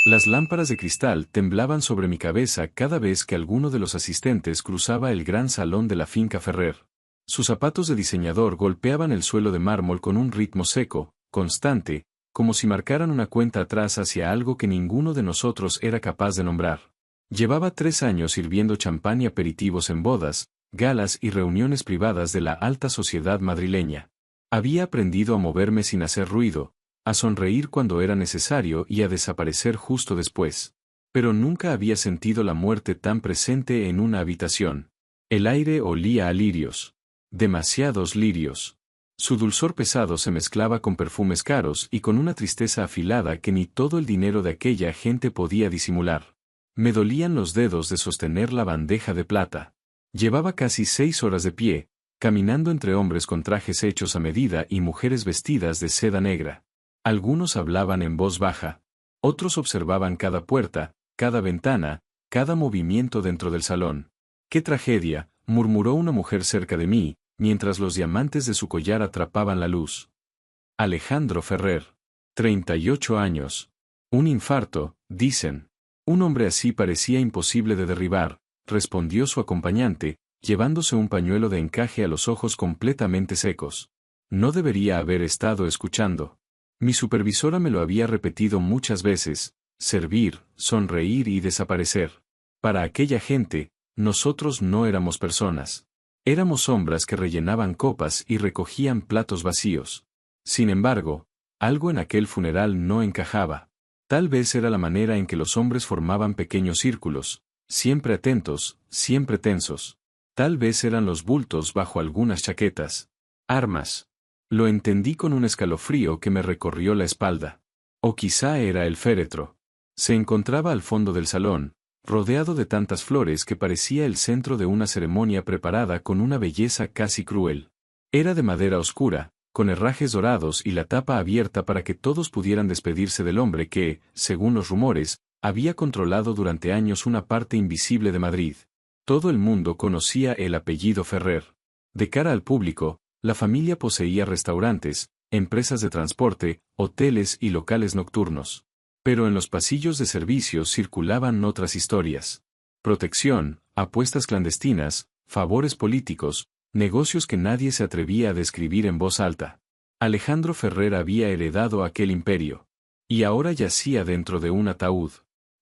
Las lámparas de cristal temblaban sobre mi cabeza cada vez que alguno de los asistentes cruzaba el gran salón de la finca Ferrer. Sus zapatos de diseñador golpeaban el suelo de mármol con un ritmo seco, constante, como si marcaran una cuenta atrás hacia algo que ninguno de nosotros era capaz de nombrar. Llevaba 3 años sirviendo champán y aperitivos en bodas, galas y reuniones privadas de la alta sociedad madrileña. Había aprendido a moverme sin hacer ruido, a sonreír cuando era necesario y a desaparecer justo después. Pero nunca había sentido la muerte tan presente en una habitación. El aire olía a lirios. Demasiados lirios. Su dulzor pesado se mezclaba con perfumes caros y con una tristeza afilada que ni todo el dinero de aquella gente podía disimular. Me dolían los dedos de sostener la bandeja de plata. Llevaba casi 6 horas de pie, caminando entre hombres con trajes hechos a medida y mujeres vestidas de seda negra. Algunos hablaban en voz baja. Otros observaban cada puerta, cada ventana, cada movimiento dentro del salón. ¡Qué tragedia!, murmuró una mujer cerca de mí, mientras los diamantes de su collar atrapaban la luz. Alejandro Ferrer. 38 años. Un infarto, dicen. Un hombre así parecía imposible de derribar, respondió su acompañante, llevándose un pañuelo de encaje a los ojos completamente secos. No debería haber estado escuchando. Mi supervisora me lo había repetido muchas veces: servir, sonreír y desaparecer. Para aquella gente, nosotros no éramos personas. Éramos sombras que rellenaban copas y recogían platos vacíos. Sin embargo, algo en aquel funeral no encajaba. Tal vez era la manera en que los hombres formaban pequeños círculos, siempre atentos, siempre tensos. Tal vez eran los bultos bajo algunas chaquetas. Armas. Lo entendí con un escalofrío que me recorrió la espalda. O quizá era el féretro. Se encontraba al fondo del salón, rodeado de tantas flores que parecía el centro de una ceremonia preparada con una belleza casi cruel. Era de madera oscura, con herrajes dorados y la tapa abierta para que todos pudieran despedirse del hombre que, según los rumores, había controlado durante años una parte invisible de Madrid. Todo el mundo conocía el apellido Ferrer. De cara al público, la familia poseía restaurantes, empresas de transporte, hoteles y locales nocturnos. Pero en los pasillos de servicios circulaban otras historias. Protección, apuestas clandestinas, favores políticos, negocios que nadie se atrevía a describir en voz alta. Alejandro Ferrer había heredado aquel imperio. Y ahora yacía dentro de un ataúd.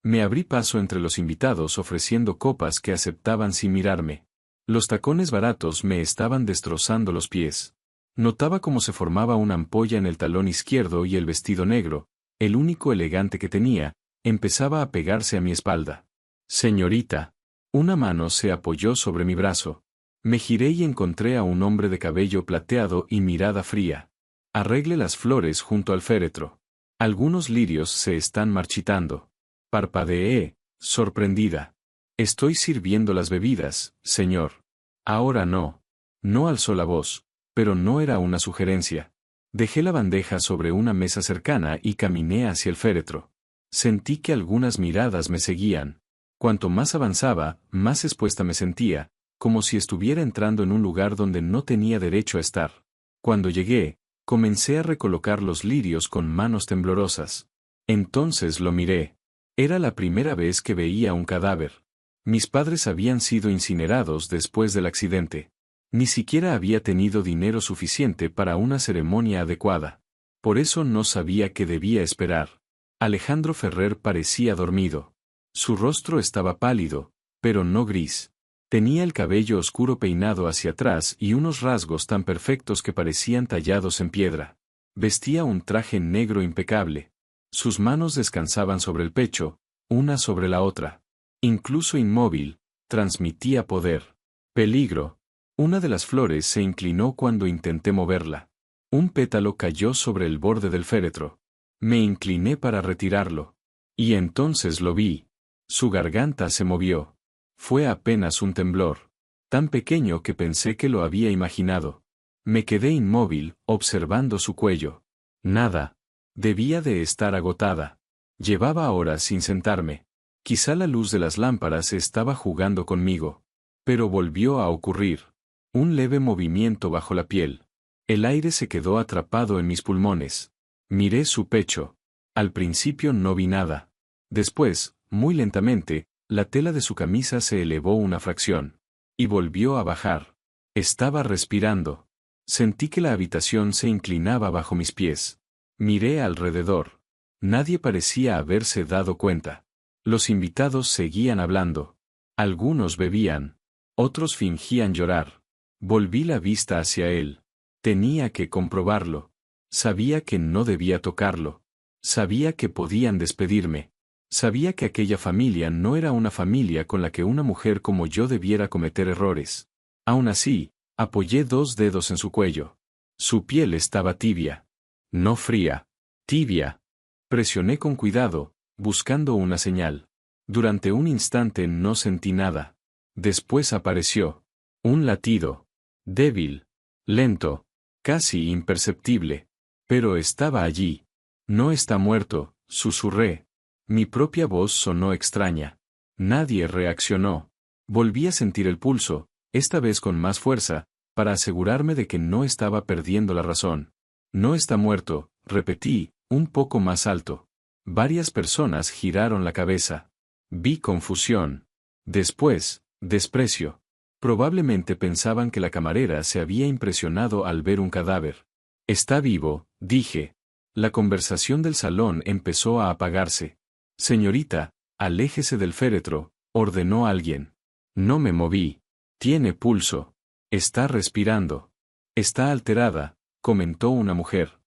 Me abrí paso entre los invitados ofreciendo copas que aceptaban sin mirarme. Los tacones baratos me estaban destrozando los pies. Notaba cómo se formaba una ampolla en el talón izquierdo y el vestido negro, el único elegante que tenía, empezaba a pegarse a mi espalda. Señorita. Una mano se apoyó sobre mi brazo. Me giré y encontré a un hombre de cabello plateado y mirada fría. Arregle las flores junto al féretro. Algunos lirios se están marchitando. Parpadeé, sorprendida. Estoy sirviendo las bebidas, señor. Ahora no. No alzó la voz, pero no era una sugerencia. Dejé la bandeja sobre una mesa cercana y caminé hacia el féretro. Sentí que algunas miradas me seguían. Cuanto más avanzaba, más expuesta me sentía, como si estuviera entrando en un lugar donde no tenía derecho a estar. Cuando llegué, comencé a recolocar los lirios con manos temblorosas. Entonces lo miré. Era la primera vez que veía un cadáver. Mis padres habían sido incinerados después del accidente. Ni siquiera había tenido dinero suficiente para una ceremonia adecuada. Por eso no sabía qué debía esperar. Alejandro Ferrer parecía dormido. Su rostro estaba pálido, pero no gris. Tenía el cabello oscuro peinado hacia atrás y unos rasgos tan perfectos que parecían tallados en piedra. Vestía un traje negro impecable. Sus manos descansaban sobre el pecho, una sobre la otra. Incluso inmóvil, transmitía poder. Peligro. Una de las flores se inclinó cuando intenté moverla. Un pétalo cayó sobre el borde del féretro. Me incliné para retirarlo. Y entonces lo vi. Su garganta se movió. Fue apenas un temblor. Tan pequeño que pensé que lo había imaginado. Me quedé inmóvil, observando su cuello. Nada. Debía de estar agotada. Llevaba horas sin sentarme. Quizá la luz de las lámparas estaba jugando conmigo. Pero volvió a ocurrir. Un leve movimiento bajo la piel. El aire se quedó atrapado en mis pulmones. Miré su pecho. Al principio no vi nada. Después, muy lentamente, la tela de su camisa se elevó una fracción. Y volvió a bajar. Estaba respirando. Sentí que la habitación se inclinaba bajo mis pies. Miré alrededor. Nadie parecía haberse dado cuenta. Los invitados seguían hablando. Algunos bebían. Otros fingían llorar. Volví la vista hacia él. Tenía que comprobarlo. Sabía que no debía tocarlo. Sabía que podían despedirme. Sabía que aquella familia no era una familia con la que una mujer como yo debiera cometer errores. Aún así, apoyé 2 dedos en su cuello. Su piel estaba tibia. No fría. Tibia. Presioné con cuidado, buscando una señal. Durante un instante no sentí nada. Después apareció. Un latido. Débil. Lento. Casi imperceptible. Pero estaba allí. No está muerto, susurré. Mi propia voz sonó extraña. Nadie reaccionó. Volví a sentir el pulso, esta vez con más fuerza, para asegurarme de que no estaba perdiendo la razón. No está muerto, repetí, un poco más alto. Varias personas giraron la cabeza. Vi confusión. Después, desprecio. Probablemente pensaban que la camarera se había impresionado al ver un cadáver. Está vivo, dije. La conversación del salón empezó a apagarse. Señorita, aléjese del féretro, ordenó alguien. No me moví. Tiene pulso. Está respirando. Está alterada, comentó una mujer.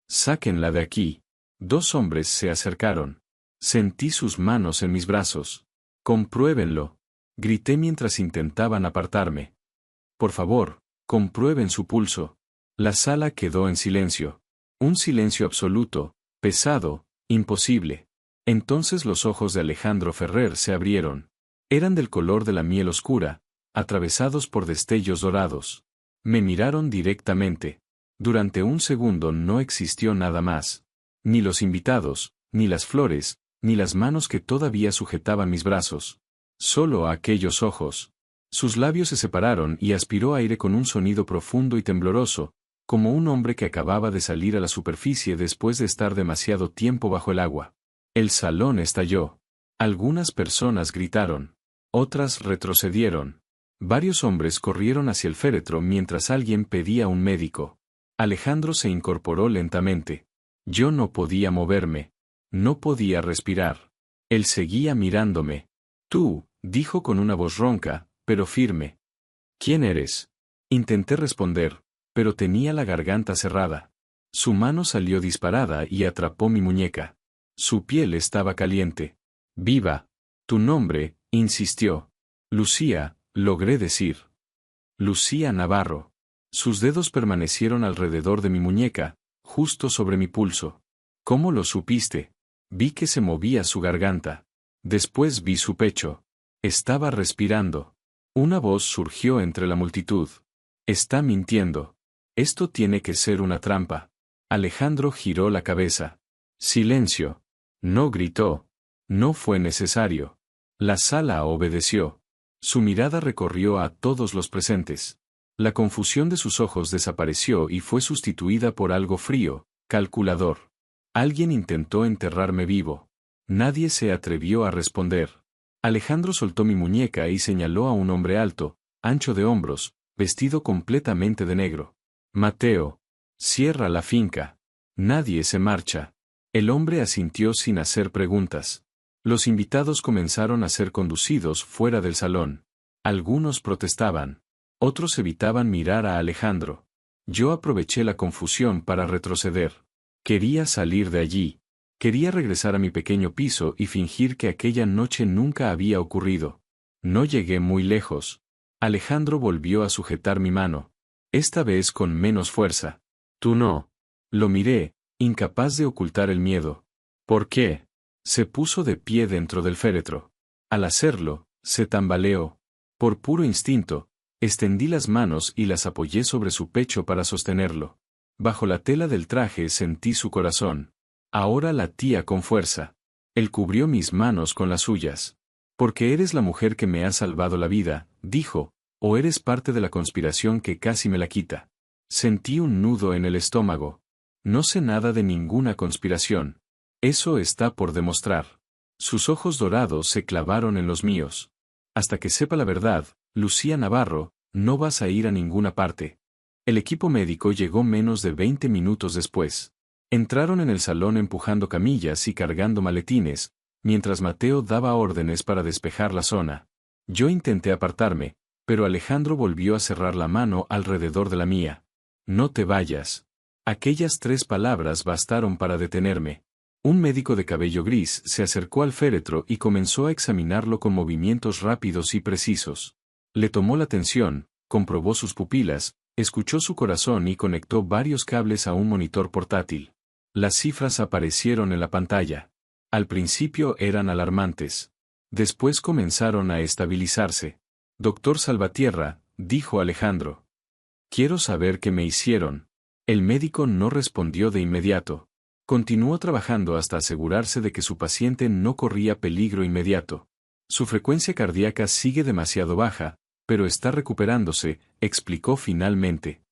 Sáquenla de aquí. 2 hombres se acercaron. Sentí sus manos en mis brazos. Compruébenlo. Grité mientras intentaban apartarme. Por favor, comprueben su pulso. La sala quedó en silencio. Un silencio absoluto, pesado, imposible. Entonces los ojos de Alejandro Ferrer se abrieron. Eran del color de la miel oscura, atravesados por destellos dorados. Me miraron directamente. Durante un segundo no existió nada más. Ni los invitados, ni las flores, ni las manos que todavía sujetaban mis brazos. Solo aquellos ojos. Sus labios se separaron y aspiró aire con un sonido profundo y tembloroso, como un hombre que acababa de salir a la superficie después de estar demasiado tiempo bajo el agua. El salón estalló. Algunas personas gritaron. Otras retrocedieron. Varios hombres corrieron hacia el féretro mientras alguien pedía un médico. Alejandro se incorporó lentamente. Yo no podía moverme. No podía respirar. Él seguía mirándome. Tú, dijo con una voz ronca, pero firme. ¿Quién eres? Intenté responder, pero tenía la garganta cerrada. Su mano salió disparada y atrapó mi muñeca. Su piel estaba caliente. Viva. Tu nombre, insistió. Lucía, logré decir. Lucía Navarro. Sus dedos permanecieron alrededor de mi muñeca, justo sobre mi pulso. ¿Cómo lo supiste? Vi que se movía su garganta. Después vi su pecho. Estaba respirando. Una voz surgió entre la multitud. Está mintiendo. Esto tiene que ser una trampa. Alejandro giró la cabeza. Silencio. No gritó. No fue necesario. La sala obedeció. Su mirada recorrió a todos los presentes. La confusión de sus ojos desapareció y fue sustituida por algo frío, calculador. Alguien intentó enterrarme vivo. Nadie se atrevió a responder. Alejandro soltó mi muñeca y señaló a un hombre alto, ancho de hombros, vestido completamente de negro. Mateo. Cierra la finca. Nadie se marcha. El hombre asintió sin hacer preguntas. Los invitados comenzaron a ser conducidos fuera del salón. Algunos protestaban. Otros evitaban mirar a Alejandro. Yo aproveché la confusión para retroceder. Quería salir de allí. Quería regresar a mi pequeño piso y fingir que aquella noche nunca había ocurrido. No llegué muy lejos. Alejandro volvió a sujetar mi mano. Esta vez con menos fuerza. Tú no. Lo miré, incapaz de ocultar el miedo. ¿Por qué? Se puso de pie dentro del féretro. Al hacerlo, se tambaleó. Por puro instinto, extendí las manos y las apoyé sobre su pecho para sostenerlo. Bajo la tela del traje sentí su corazón. Ahora latía con fuerza. Él cubrió mis manos con las suyas. Porque eres la mujer que me ha salvado la vida, dijo, o eres parte de la conspiración que casi me la quita. Sentí un nudo en el estómago. No sé nada de ninguna conspiración. Eso está por demostrar. Sus ojos dorados se clavaron en los míos. Hasta que sepa la verdad, Lucía Navarro, no vas a ir a ninguna parte. El equipo médico llegó menos de 20 minutos después. Entraron en el salón empujando camillas y cargando maletines, mientras Mateo daba órdenes para despejar la zona. Yo intenté apartarme, pero Alejandro volvió a cerrar la mano alrededor de la mía. No te vayas. Aquellas 3 palabras bastaron para detenerme. Un médico de cabello gris se acercó al féretro y comenzó a examinarlo con movimientos rápidos y precisos. Le tomó la tensión, comprobó sus pupilas, escuchó su corazón y conectó varios cables a un monitor portátil. Las cifras aparecieron en la pantalla. Al principio eran alarmantes. Después comenzaron a estabilizarse. Doctor Salvatierra, dijo Alejandro. Quiero saber qué me hicieron. El médico no respondió de inmediato. Continuó trabajando hasta asegurarse de que su paciente no corría peligro inmediato. Su frecuencia cardíaca sigue demasiado baja, pero está recuperándose, explicó finalmente.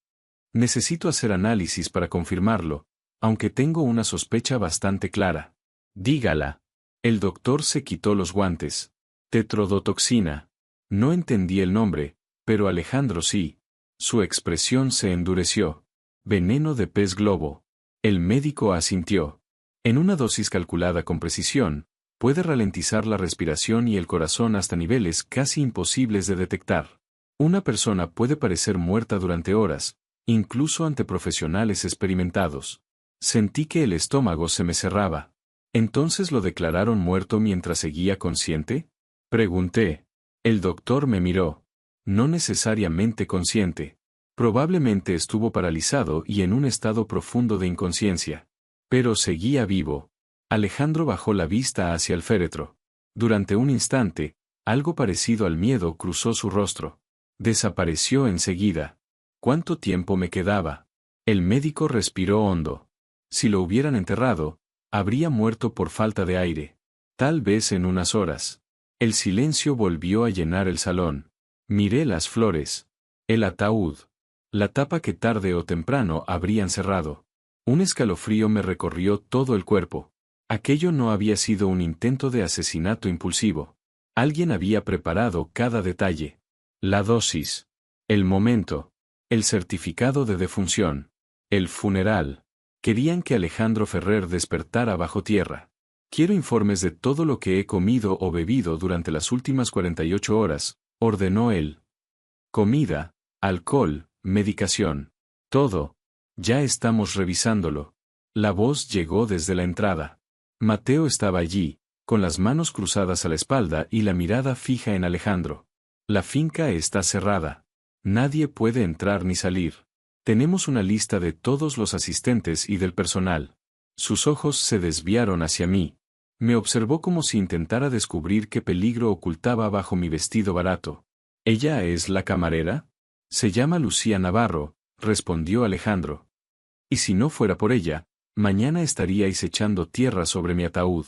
Necesito hacer análisis para confirmarlo, aunque tengo una sospecha bastante clara. Dígala. El doctor se quitó los guantes. Tetrodotoxina. No entendí el nombre, pero Alejandro sí. Su expresión se endureció. Veneno de pez globo. El médico asintió. En una dosis calculada con precisión, puede ralentizar la respiración y el corazón hasta niveles casi imposibles de detectar. Una persona puede parecer muerta durante horas, incluso ante profesionales experimentados. Sentí que el estómago se me cerraba. ¿Entonces lo declararon muerto mientras seguía consciente? Pregunté. El doctor me miró. No necesariamente consciente. Probablemente estuvo paralizado y en un estado profundo de inconsciencia. Pero seguía vivo. Alejandro bajó la vista hacia el féretro. Durante un instante, algo parecido al miedo cruzó su rostro. Desapareció enseguida. ¿Cuánto tiempo me quedaba? El médico respiró hondo. Si lo hubieran enterrado, habría muerto por falta de aire. Tal vez en unas horas. El silencio volvió a llenar el salón. Miré las flores. El ataúd. La tapa que tarde o temprano habrían cerrado. Un escalofrío me recorrió todo el cuerpo. Aquello no había sido un intento de asesinato impulsivo. Alguien había preparado cada detalle. La dosis. El momento. El certificado de defunción. El funeral. Querían que Alejandro Ferrer despertara bajo tierra. Quiero informes de todo lo que he comido o bebido durante las últimas 48 horas, ordenó él. Comida, alcohol, medicación. Todo. Ya estamos revisándolo. La voz llegó desde la entrada. Mateo estaba allí, con las manos cruzadas a la espalda y la mirada fija en Alejandro. La finca está cerrada. Nadie puede entrar ni salir. Tenemos una lista de todos los asistentes y del personal. Sus ojos se desviaron hacia mí. Me observó como si intentara descubrir qué peligro ocultaba bajo mi vestido barato. ¿Ella es la camarera? Se llama Lucía Navarro, respondió Alejandro. Y si no fuera por ella, mañana estaríais echando tierra sobre mi ataúd.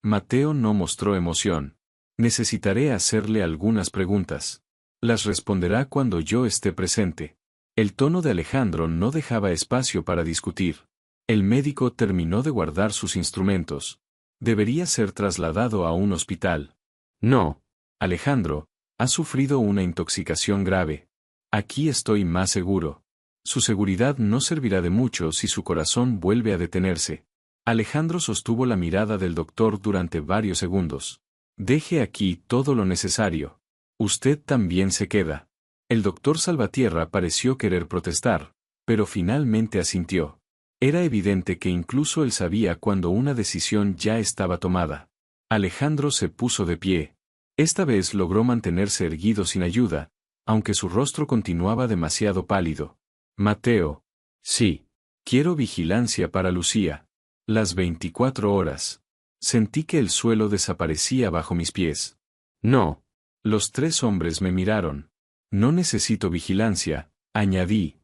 Mateo no mostró emoción. Necesitaré hacerle algunas preguntas. Las responderá cuando yo esté presente. El tono de Alejandro no dejaba espacio para discutir. El médico terminó de guardar sus instrumentos. Debería ser trasladado a un hospital. No. Alejandro, ha sufrido una intoxicación grave. Aquí estoy más seguro. Su seguridad no servirá de mucho si su corazón vuelve a detenerse. Alejandro sostuvo la mirada del doctor durante varios segundos. Deje aquí todo lo necesario. Usted también se queda. El doctor Salvatierra pareció querer protestar, pero finalmente asintió. Era evidente que incluso él sabía cuando una decisión ya estaba tomada. Alejandro se puso de pie. Esta vez logró mantenerse erguido sin ayuda, aunque su rostro continuaba demasiado pálido. Mateo. Sí. Quiero vigilancia para Lucía. Las 24 horas. Sentí que el suelo desaparecía bajo mis pies. No. Los 3 hombres me miraron. No necesito vigilancia, añadí.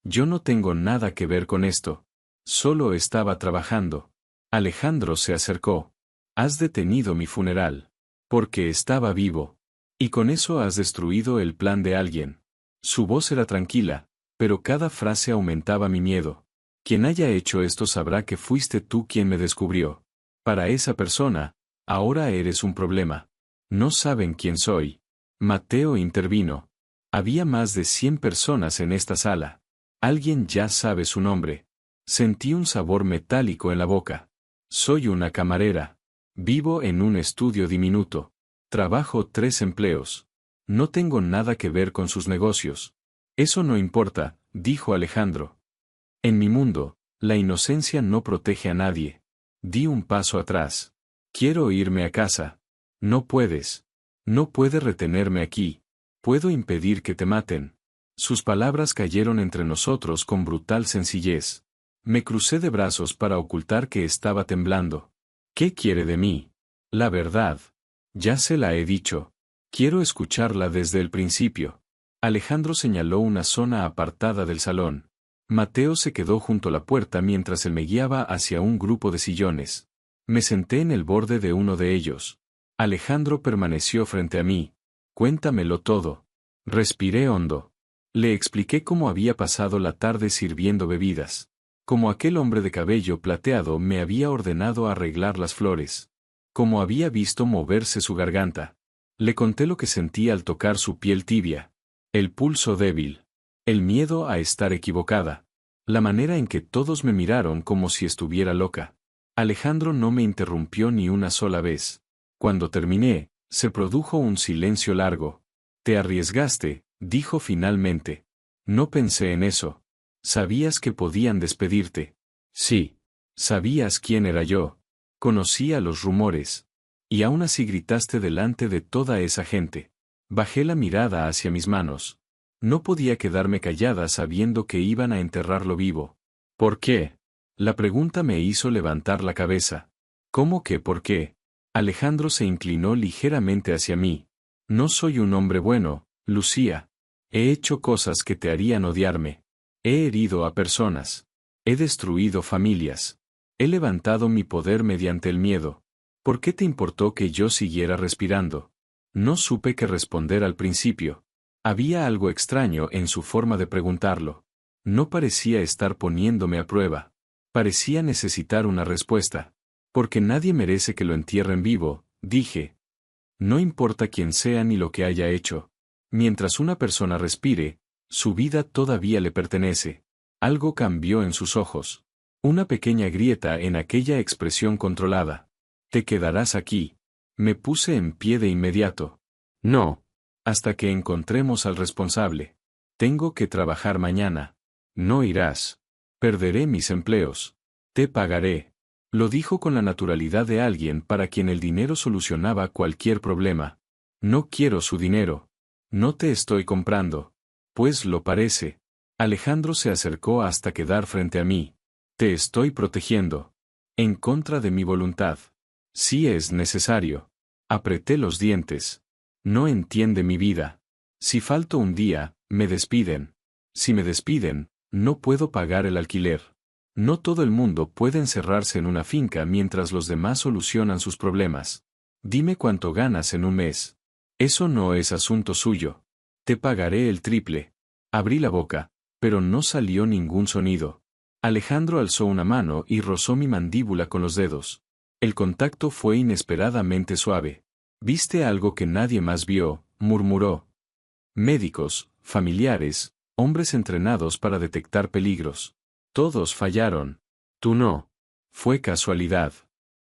Yo no tengo nada que ver con esto. Solo estaba trabajando. Alejandro se acercó. Has detenido mi funeral. Porque estaba vivo. Y con eso has destruido el plan de alguien. Su voz era tranquila, pero cada frase aumentaba mi miedo. Quien haya hecho esto sabrá que fuiste tú quien me descubrió. Para esa persona, Ahora eres un problema. No saben quién soy. Mateo intervino. Había más de 100 personas en esta sala. Alguien ya sabe su nombre. Sentí un sabor metálico en la boca. Soy una camarera. Vivo en un estudio diminuto. Trabajo 3 empleos. No tengo nada que ver con sus negocios. Eso no importa, dijo Alejandro. En mi mundo, la inocencia no protege a nadie. Di un paso atrás. Quiero irme a casa. No puedes. No puedes retenerme aquí. Puedo impedir que te maten. Sus palabras cayeron entre nosotros con brutal sencillez. Me crucé de brazos para ocultar que estaba temblando. ¿Qué quiere de mí? La verdad. Ya se la he dicho. Quiero escucharla desde el principio. Alejandro señaló una zona apartada del salón. Mateo se quedó junto a la puerta mientras él me guiaba hacia un grupo de sillones. Me senté en el borde de uno de ellos. Alejandro permaneció frente a mí. Cuéntamelo todo. Respiré hondo. Le expliqué cómo había pasado la tarde sirviendo bebidas. Cómo aquel hombre de cabello plateado me había ordenado arreglar las flores. Cómo había visto moverse su garganta. Le conté lo que sentía al tocar su piel tibia. El pulso débil. El miedo a estar equivocada. La manera en que todos me miraron como si estuviera loca. Alejandro no me interrumpió ni una sola vez. Cuando terminé, se produjo un silencio largo. Te arriesgaste, dijo finalmente. No pensé en eso. ¿Sabías que podían despedirte? Sí. ¿Sabías quién era yo? Conocía los rumores. Y aún así gritaste delante de toda esa gente. Bajé la mirada hacia mis manos. No podía quedarme callada sabiendo que iban a enterrarlo vivo. ¿Por qué? La pregunta me hizo levantar la cabeza. ¿Cómo que por qué? Alejandro se inclinó ligeramente hacia mí. No soy un hombre bueno, Lucía. He hecho cosas que te harían odiarme. He herido a personas. He destruido familias. He levantado mi poder mediante el miedo. ¿Por qué te importó que yo siguiera respirando? No supe qué responder al principio. Había algo extraño en su forma de preguntarlo. No parecía estar poniéndome a prueba. Parecía necesitar una respuesta. Porque nadie merece que lo entierren vivo, dije. No importa quién sea ni lo que haya hecho. Mientras una persona respire, su vida todavía le pertenece. Algo cambió en sus ojos. Una pequeña grieta en aquella expresión controlada. Te quedarás aquí. Me puse en pie de inmediato. No. Hasta que encontremos al responsable. Tengo que trabajar mañana. No irás. Perderé mis empleos. Te pagaré. Lo dijo con la naturalidad de alguien para quien el dinero solucionaba cualquier problema. No quiero su dinero. No te estoy comprando. Pues lo parece. Alejandro se acercó hasta quedar frente a mí. Te estoy protegiendo. En contra de mi voluntad. Si es necesario. Apreté los dientes. No entiende mi vida. Si falto un día, me despiden. Si me despiden, no puedo pagar el alquiler. No todo el mundo puede encerrarse en una finca mientras los demás solucionan sus problemas. Dime cuánto ganas en un mes. Eso no es asunto suyo. Te pagaré el triple. Abrí la boca, pero no salió ningún sonido. Alejandro alzó una mano y rozó mi mandíbula con los dedos. El contacto fue inesperadamente suave. ¿Viste algo que nadie más vio?, murmuró. Médicos, familiares, hombres entrenados para detectar peligros. Todos fallaron. Tú no. Fue casualidad.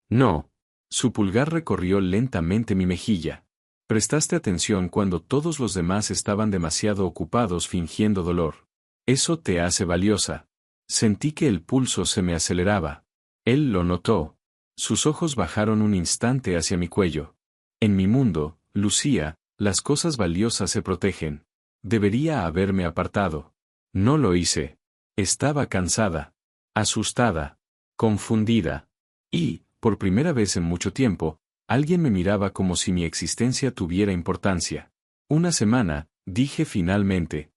No. Su pulgar recorrió lentamente mi mejilla. Prestaste atención cuando todos los demás estaban demasiado ocupados fingiendo dolor. Eso te hace valiosa. Sentí que el pulso se me aceleraba. Él lo notó. Sus ojos bajaron un instante hacia mi cuello. En mi mundo, Lucía, las cosas valiosas se protegen. Debería haberme apartado. No lo hice. Estaba cansada, asustada, confundida. Y, por primera vez en mucho tiempo, alguien me miraba como si mi existencia tuviera importancia. Una semana, dije finalmente.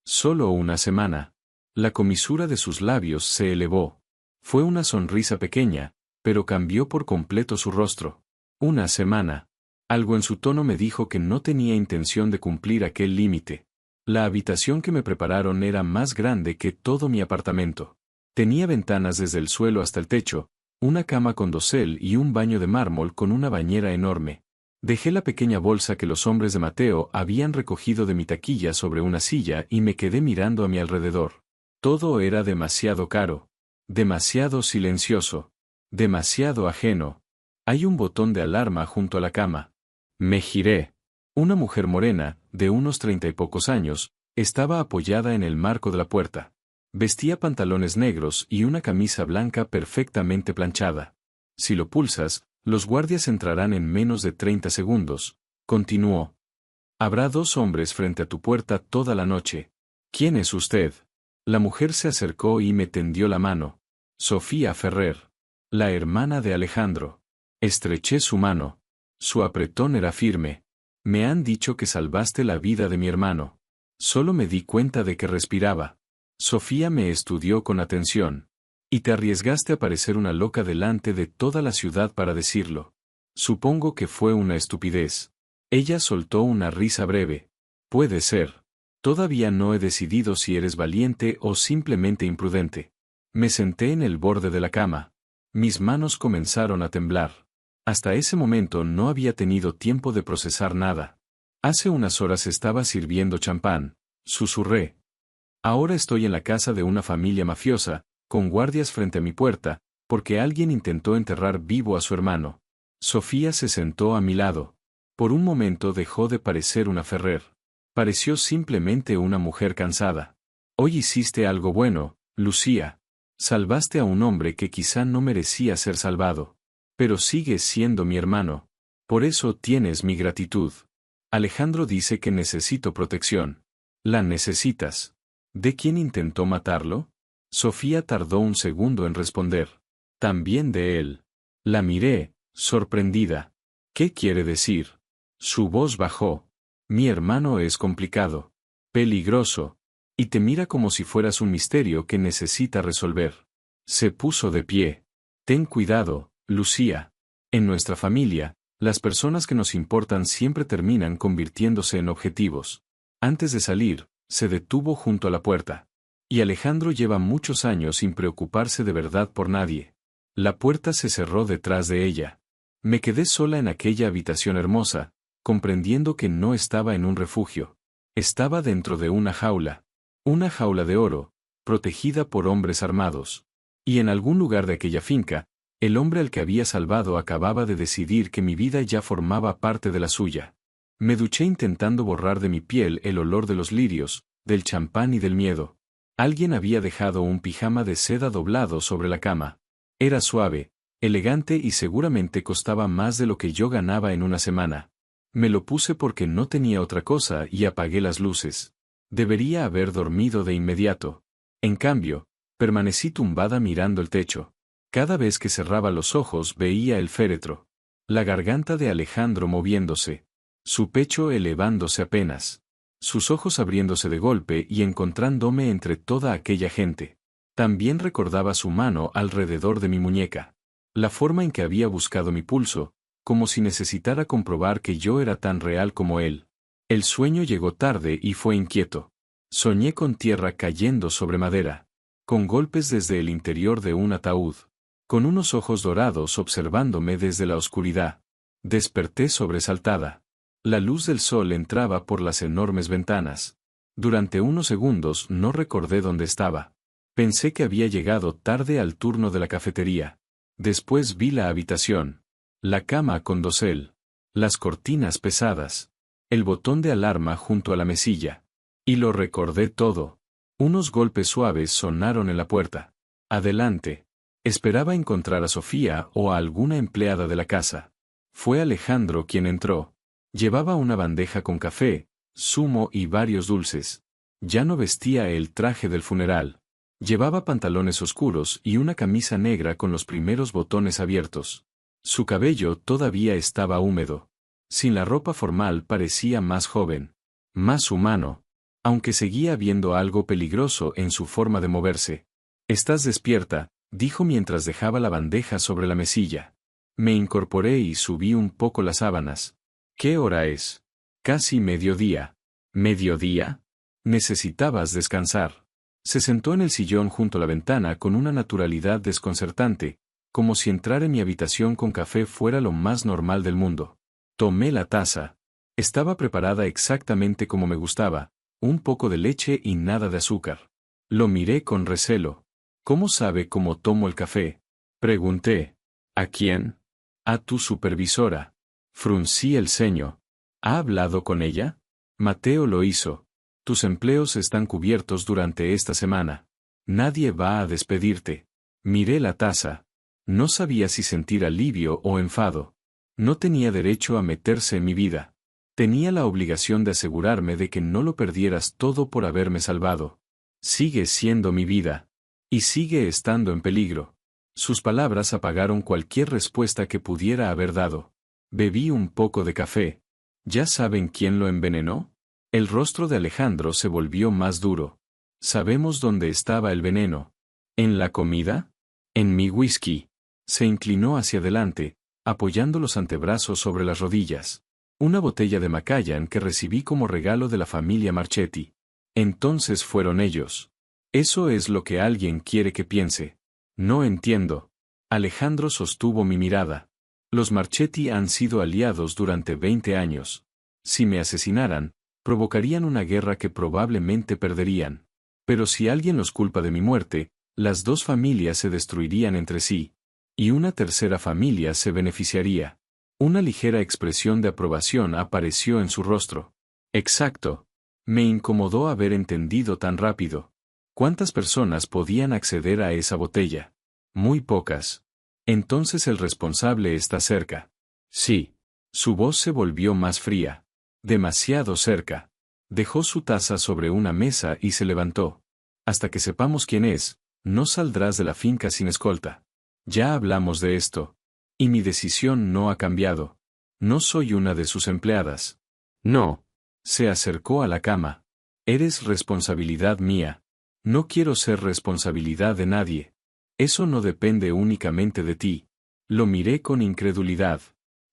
Solo una semana. La comisura de sus labios se elevó. Fue una sonrisa pequeña, pero cambió por completo su rostro. Una semana. Algo en su tono me dijo que no tenía intención de cumplir aquel límite. La habitación que me prepararon era más grande que todo mi apartamento. Tenía ventanas desde el suelo hasta el techo, Una cama con dosel y un baño de mármol con una bañera enorme. Dejé la pequeña bolsa que los hombres de Mateo habían recogido de mi taquilla sobre una silla y me quedé mirando a mi alrededor. Todo era demasiado caro. Demasiado silencioso. Demasiado ajeno. Hay un botón de alarma junto a la cama. Me giré. Una mujer morena, de unos 30 y pocos años, estaba apoyada en el marco de la puerta. Vestía pantalones negros y una camisa blanca perfectamente planchada. Si lo pulsas, los guardias entrarán en menos de 30 segundos, continuó. Habrá 2 hombres frente a tu puerta toda la noche. ¿Quién es usted? La mujer se acercó y me tendió la mano. Sofía Ferrer. La hermana de Alejandro. Estreché su mano. Su apretón era firme. Me han dicho que salvaste la vida de mi hermano. Solo me di cuenta de que respiraba. Sofía me estudió con atención. Y te arriesgaste a parecer una loca delante de toda la ciudad para decirlo. Supongo que fue una estupidez. Ella soltó una risa breve. Puede ser. Todavía no he decidido si eres valiente o simplemente imprudente. Me senté en el borde de la cama. Mis manos comenzaron a temblar. Hasta ese momento no había tenido tiempo de procesar nada. Hace unas horas estaba sirviendo champán, susurré. Ahora estoy en la casa de una familia mafiosa, con guardias frente a mi puerta, porque alguien intentó enterrar vivo a su hermano. Sofía se sentó a mi lado. Por un momento dejó de parecer una Ferrer. Pareció simplemente una mujer cansada. Hoy hiciste algo bueno, Lucía. Salvaste a un hombre que quizá no merecía ser salvado. Pero sigues siendo mi hermano. Por eso tienes mi gratitud. Alejandro dice que necesito protección. ¿La necesitas? ¿De quién intentó matarlo? Sofía tardó un segundo en responder. También de él. La miré, sorprendida. ¿Qué quiere decir? Su voz bajó. Mi hermano es complicado. Peligroso. Y te mira como si fueras un misterio que necesita resolver. Se puso de pie. Ten cuidado, Lucía. En nuestra familia, las personas que nos importan siempre terminan convirtiéndose en objetivos. Antes de salir, se detuvo junto a la puerta. Y Alejandro lleva muchos años sin preocuparse de verdad por nadie. La puerta se cerró detrás de ella. Me quedé sola en aquella habitación hermosa, comprendiendo que no estaba en un refugio. Estaba dentro de una jaula de oro, protegida por hombres armados. Y en algún lugar de aquella finca, el hombre al que había salvado acababa de decidir que mi vida ya formaba parte de la suya. Me duché intentando borrar de mi piel el olor de los lirios, del champán y del miedo. Alguien había dejado un pijama de seda doblado sobre la cama. Era suave, elegante y seguramente costaba más de lo que yo ganaba en una semana. Me lo puse porque no tenía otra cosa y apagué las luces. Debería haber dormido de inmediato. En cambio, permanecí tumbada mirando el techo. Cada vez que cerraba los ojos veía el féretro. La garganta de Alejandro moviéndose. Su pecho elevándose apenas. Sus ojos abriéndose de golpe y encontrándome entre toda aquella gente. También recordaba su mano alrededor de mi muñeca. La forma en que había buscado mi pulso, como si necesitara comprobar que yo era tan real como él. El sueño llegó tarde y fue inquieto. Soñé con tierra cayendo sobre madera. Con golpes desde el interior de un ataúd. Con unos ojos dorados observándome desde la oscuridad. Desperté sobresaltada. La luz del sol entraba por las enormes ventanas. Durante unos segundos no recordé dónde estaba. Pensé que había llegado tarde al turno de la cafetería. Después vi la habitación. La cama con dosel. Las cortinas pesadas. El botón de alarma junto a la mesilla. Y lo recordé todo. Unos golpes suaves sonaron en la puerta. Adelante. Esperaba encontrar a Sofía o a alguna empleada de la casa. Fue Alejandro quien entró. Llevaba una bandeja con café, zumo y varios dulces. Ya no vestía el traje del funeral. Llevaba pantalones oscuros y una camisa negra con los primeros botones abiertos. Su cabello todavía estaba húmedo. Sin la ropa formal parecía más joven, más humano, aunque seguía viendo algo peligroso en su forma de moverse. «Estás despierta», dijo mientras dejaba la bandeja sobre la mesilla. Me incorporé y subí un poco las sábanas. ¿Qué hora es? Casi mediodía. ¿Mediodía? Necesitabas descansar. Se sentó en el sillón junto a la ventana con una naturalidad desconcertante, como si entrar en mi habitación con café fuera lo más normal del mundo. Tomé la taza. Estaba preparada exactamente como me gustaba, un poco de leche y nada de azúcar. Lo miré con recelo. ¿Cómo sabe cómo tomo el café? Pregunté. ¿A quién? A tu supervisora. Fruncí el ceño. ¿Ha hablado con ella? Mateo lo hizo. Tus empleos están cubiertos durante esta semana. Nadie va a despedirte. Miré la taza. No sabía si sentir alivio o enfado. No tenía derecho a meterse en mi vida. Tenía la obligación de asegurarme de que no lo perdieras todo por haberme salvado. Sigue siendo mi vida. Y sigue estando en peligro. Sus palabras apagaron cualquier respuesta que pudiera haber dado. Bebí un poco de café. ¿Ya saben quién lo envenenó? El rostro de Alejandro se volvió más duro. ¿Sabemos dónde estaba el veneno? ¿En la comida? En mi whisky. Se inclinó hacia adelante, apoyando los antebrazos sobre las rodillas. Una botella de Macallan que recibí como regalo de la familia Marchetti. Entonces fueron ellos. Eso es lo que alguien quiere que piense. No entiendo. Alejandro sostuvo mi mirada. Los Marchetti han sido aliados durante 20 años. Si me asesinaran, provocarían una guerra que probablemente perderían. Pero si alguien los culpa de mi muerte, las dos familias se destruirían entre sí. Y una tercera familia se beneficiaría. Una ligera expresión de aprobación apareció en su rostro. Exacto. Me incomodó haber entendido tan rápido. ¿Cuántas personas podían acceder a esa botella? Muy pocas. Entonces el responsable está cerca. Sí. Su voz se volvió más fría. Demasiado cerca. Dejó su taza sobre una mesa y se levantó. Hasta que sepamos quién es, no saldrás de la finca sin escolta. Ya hablamos de esto. Y mi decisión no ha cambiado. No soy una de sus empleadas. No. Se acercó a la cama. Eres responsabilidad mía. No quiero ser responsabilidad de nadie. Eso no depende únicamente de ti. Lo miré con incredulidad.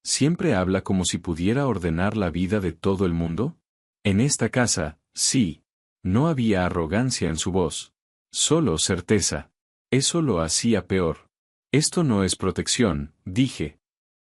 ¿Siempre habla como si pudiera ordenar la vida de todo el mundo? En esta casa, sí. No había arrogancia en su voz. Solo certeza. Eso lo hacía peor. Esto no es protección, dije.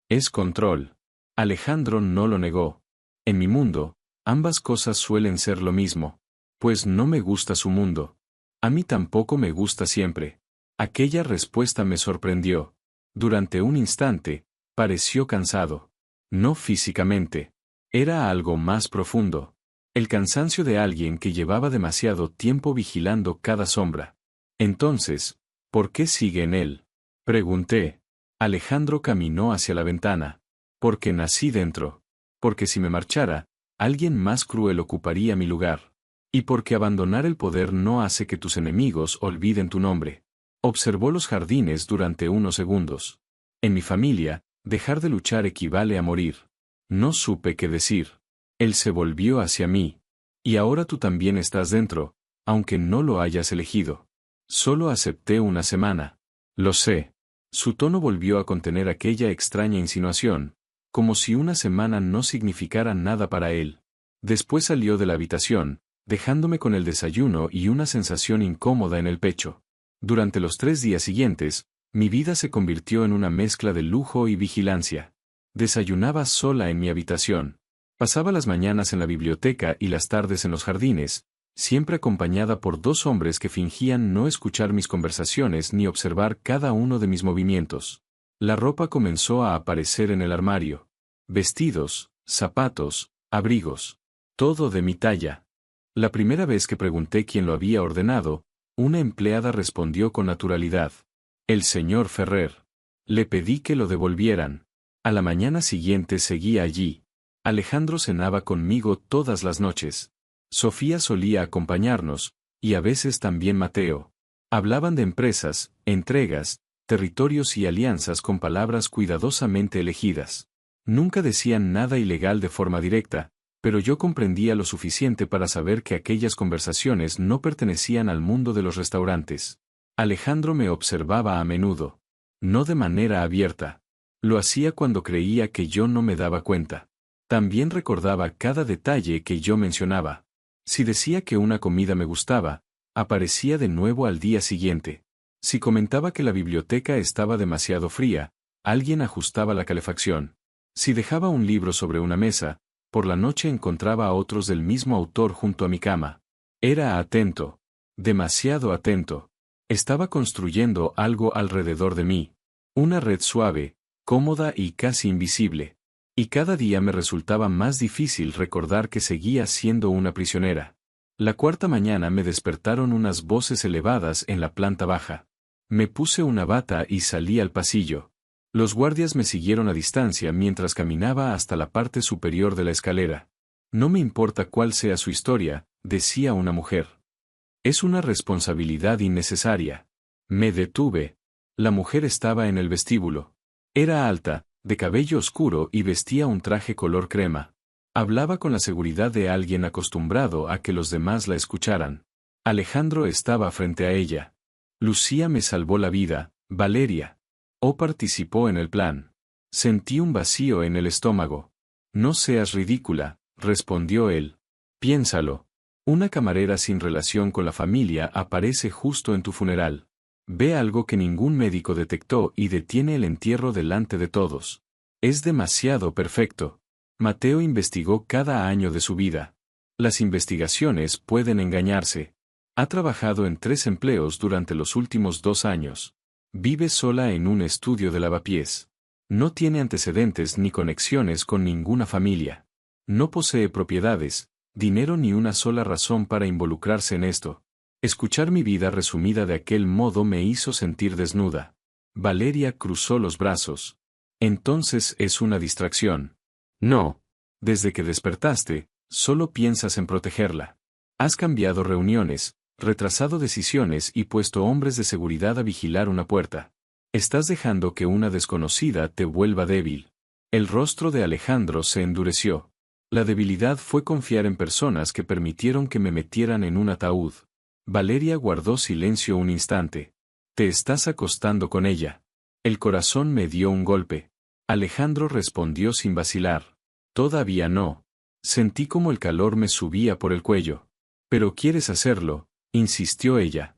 Es control. Alejandro no lo negó. En mi mundo, ambas cosas suelen ser lo mismo. Pues no me gusta su mundo. A mí tampoco me gusta siempre. Aquella respuesta me sorprendió. Durante un instante, pareció cansado. No físicamente. Era algo más profundo. El cansancio de alguien que llevaba demasiado tiempo vigilando cada sombra. Entonces, ¿por qué sigue en él? Pregunté. Alejandro caminó hacia la ventana. Porque nací dentro. Porque si me marchara, alguien más cruel ocuparía mi lugar. Y porque abandonar el poder no hace que tus enemigos olviden tu nombre. Observó los jardines durante unos segundos. En mi familia, dejar de luchar equivale a morir. No supe qué decir. Él se volvió hacia mí. Y ahora tú también estás dentro, aunque no lo hayas elegido. Solo acepté una semana. Lo sé. Su tono volvió a contener aquella extraña insinuación, como si una semana no significara nada para él. Después salió de la habitación, dejándome con el desayuno y una sensación incómoda en el pecho. Durante los 3 días siguientes, mi vida se convirtió en una mezcla de lujo y vigilancia. Desayunaba sola en mi habitación. Pasaba las mañanas en la biblioteca y las tardes en los jardines, siempre acompañada por 2 hombres que fingían no escuchar mis conversaciones ni observar cada uno de mis movimientos. La ropa comenzó a aparecer en el armario. Vestidos, zapatos, abrigos. Todo de mi talla. La primera vez que pregunté quién lo había ordenado, una empleada respondió con naturalidad. El señor Ferrer. Le pedí que lo devolvieran. A la mañana siguiente seguía allí. Alejandro cenaba conmigo todas las noches. Sofía solía acompañarnos, y a veces también Mateo. Hablaban de empresas, entregas, territorios y alianzas con palabras cuidadosamente elegidas. Nunca decían nada ilegal de forma directa, pero yo comprendía lo suficiente para saber que aquellas conversaciones no pertenecían al mundo de los restaurantes. Alejandro me observaba a menudo. No de manera abierta. Lo hacía cuando creía que yo no me daba cuenta. También recordaba cada detalle que yo mencionaba. Si decía que una comida me gustaba, aparecía de nuevo al día siguiente. Si comentaba que la biblioteca estaba demasiado fría, alguien ajustaba la calefacción. Si dejaba un libro sobre una mesa, por la noche encontraba a otros del mismo autor junto a mi cama. Era atento. Demasiado atento. Estaba construyendo algo alrededor de mí. Una red suave, cómoda y casi invisible. Y cada día me resultaba más difícil recordar que seguía siendo una prisionera. La cuarta mañana me despertaron unas voces elevadas en la planta baja. Me puse una bata y salí al pasillo. Los guardias me siguieron a distancia mientras caminaba hasta la parte superior de la escalera. No me importa cuál sea su historia, decía una mujer. Es una responsabilidad innecesaria. Me detuve. La mujer estaba en el vestíbulo. Era alta, de cabello oscuro y vestía un traje color crema. Hablaba con la seguridad de alguien acostumbrado a que los demás la escucharan. Alejandro estaba frente a ella. Lucía me salvó la vida, Valeria. O participó en el plan. Sentí un vacío en el estómago. No seas ridícula, respondió él. Piénsalo. Una camarera sin relación con la familia aparece justo en tu funeral. Ve algo que ningún médico detectó y detiene el entierro delante de todos. Es demasiado perfecto. Mateo investigó cada año de su vida. Las investigaciones pueden engañarse. Ha trabajado en 3 empleos durante los últimos 2 años. Vive sola en un estudio de lavapiés. No tiene antecedentes ni conexiones con ninguna familia. No posee propiedades, dinero ni una sola razón para involucrarse en esto. Escuchar mi vida resumida de aquel modo me hizo sentir desnuda. Valeria cruzó los brazos. Entonces es una distracción. No. Desde que despertaste, solo piensas en protegerla. Has cambiado reuniones, retrasado decisiones y puesto hombres de seguridad a vigilar una puerta. Estás dejando que una desconocida te vuelva débil. El rostro de Alejandro se endureció. La debilidad fue confiar en personas que permitieron que me metieran en un ataúd. Valeria guardó silencio un instante. Te estás acostando con ella. El corazón me dio un golpe. Alejandro respondió sin vacilar. Todavía no. Sentí como el calor me subía por el cuello. Pero quieres hacerlo, insistió ella.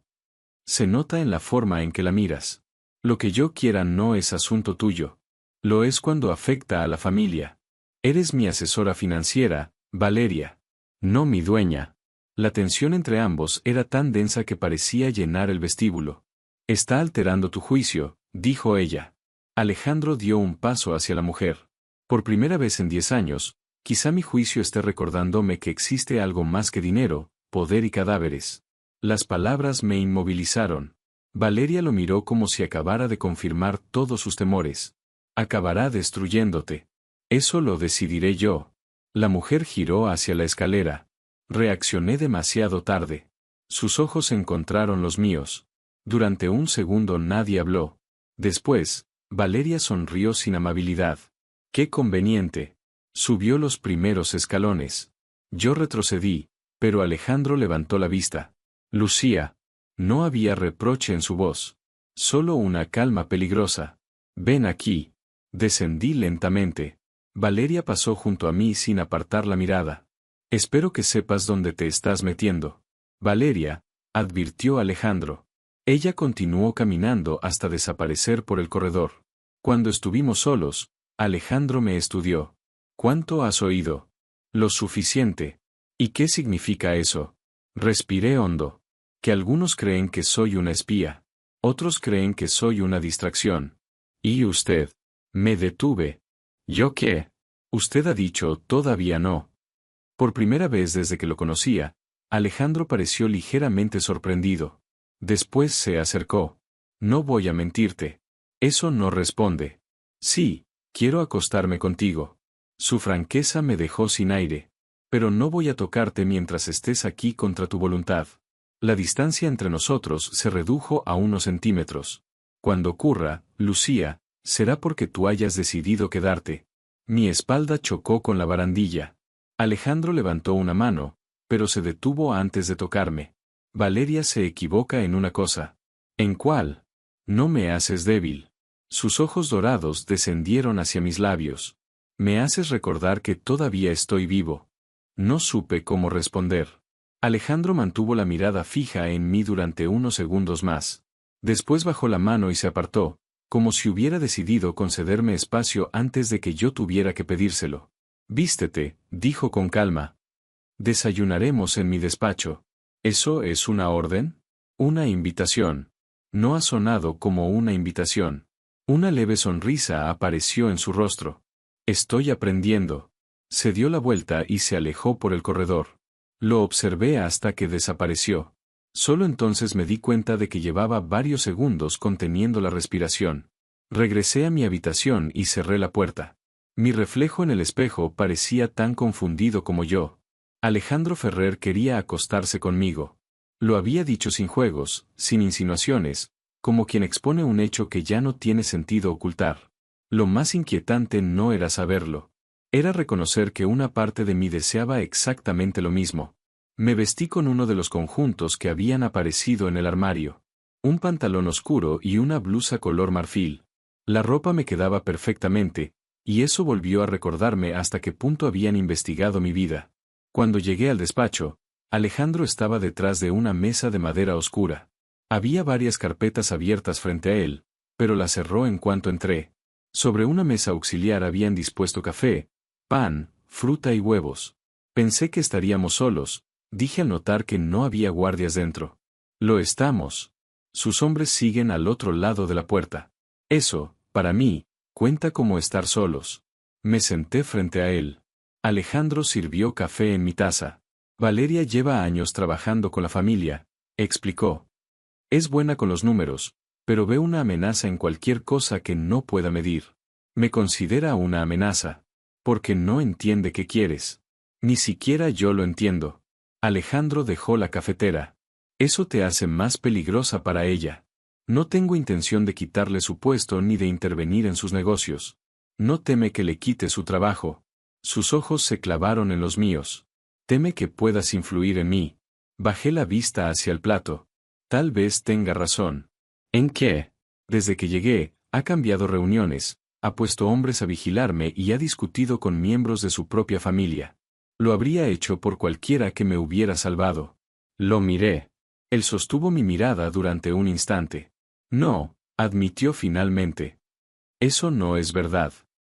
Se nota en la forma en que la miras. Lo que yo quiera no es asunto tuyo. Lo es cuando afecta a la familia. Eres mi asesora financiera, Valeria. No mi dueña. La tensión entre ambos era tan densa que parecía llenar el vestíbulo. Está alterando tu juicio, dijo ella. Alejandro dio un paso hacia la mujer. Por primera vez en 10 años, quizá mi juicio esté recordándome que existe algo más que dinero, poder y cadáveres. Las palabras me inmovilizaron. Valeria lo miró como si acabara de confirmar todos sus temores. Acabará destruyéndote. Eso lo decidiré yo. La mujer giró hacia la escalera. Reaccioné demasiado tarde. Sus ojos encontraron los míos. Durante un segundo nadie habló. Después, Valeria sonrió sin amabilidad. ¡Qué conveniente! Subió los primeros escalones. Yo retrocedí, pero Alejandro levantó la vista. Lucía. No había reproche en su voz. Solo una calma peligrosa. Ven aquí. Descendí lentamente. Valeria pasó junto a mí sin apartar la mirada. Espero que sepas dónde te estás metiendo. Valeria, advirtió Alejandro. Ella continuó caminando hasta desaparecer por el corredor. Cuando estuvimos solos, Alejandro me estudió. ¿Cuánto has oído? Lo suficiente. ¿Y qué significa eso? Respiré hondo. Que algunos creen que soy una espía. Otros creen que soy una distracción. ¿Y usted? Me detuve. ¿Yo qué? Usted ha dicho todavía no. Por primera vez desde que lo conocía, Alejandro pareció ligeramente sorprendido. Después se acercó. No voy a mentirte. Eso no responde. Sí, quiero acostarme contigo. Su franqueza me dejó sin aire. Pero no voy a tocarte mientras estés aquí contra tu voluntad. La distancia entre nosotros se redujo a unos centímetros. Cuando ocurra, Lucía, será porque tú hayas decidido quedarte. Mi espalda chocó con la barandilla. Alejandro levantó una mano, pero se detuvo antes de tocarme. Valeria se equivoca en una cosa. ¿En cuál? No me haces débil. Sus ojos dorados descendieron hacia mis labios. Me haces recordar que todavía estoy vivo. No supe cómo responder. Alejandro mantuvo la mirada fija en mí durante unos segundos más. Después bajó la mano y se apartó, como si hubiera decidido concederme espacio antes de que yo tuviera que pedírselo. Vístete, dijo con calma. Desayunaremos en mi despacho. ¿Eso es una orden? Una invitación. No ha sonado como una invitación. Una leve sonrisa apareció en su rostro. Estoy aprendiendo. Se dio la vuelta y se alejó por el corredor. Lo observé hasta que desapareció. Solo entonces me di cuenta de que llevaba varios segundos conteniendo la respiración. Regresé a mi habitación y cerré la puerta. Mi reflejo en el espejo parecía tan confundido como yo. Alejandro Ferrer quería acostarse conmigo. Lo había dicho sin juegos, sin insinuaciones, como quien expone un hecho que ya no tiene sentido ocultar. Lo más inquietante no era saberlo. Era reconocer que una parte de mí deseaba exactamente lo mismo. Me vestí con uno de los conjuntos que habían aparecido en el armario. Un pantalón oscuro y una blusa color marfil. La ropa me quedaba perfectamente, y eso volvió a recordarme hasta qué punto habían investigado mi vida. Cuando llegué al despacho, Alejandro estaba detrás de una mesa de madera oscura. Había varias carpetas abiertas frente a él, pero las cerró en cuanto entré. Sobre una mesa auxiliar habían dispuesto café, pan, fruta y huevos. Pensé que estaríamos solos, dije al notar que no había guardias dentro. Lo estamos. Sus hombres siguen al otro lado de la puerta. Eso, para mí, cuenta como estar solos. Me senté frente a él. Alejandro sirvió café en mi taza. Valeria lleva años trabajando con la familia, explicó. Es buena con los números, pero ve una amenaza en cualquier cosa que no pueda medir. Me considera una amenaza, porque no entiende qué quieres. Ni siquiera yo lo entiendo. Alejandro dejó la cafetera. Eso te hace más peligrosa para ella. No tengo intención de quitarle su puesto ni de intervenir en sus negocios. No teme que le quite su trabajo. Sus ojos se clavaron en los míos. Teme que puedas influir en mí. Bajé la vista hacia el plato. Tal vez tenga razón. ¿En qué? Desde que llegué, ha cambiado reuniones, ha puesto hombres a vigilarme y ha discutido con miembros de su propia familia. Lo habría hecho por cualquiera que me hubiera salvado. Lo miré. Él sostuvo mi mirada durante un instante. No, admitió finalmente. Eso no es verdad.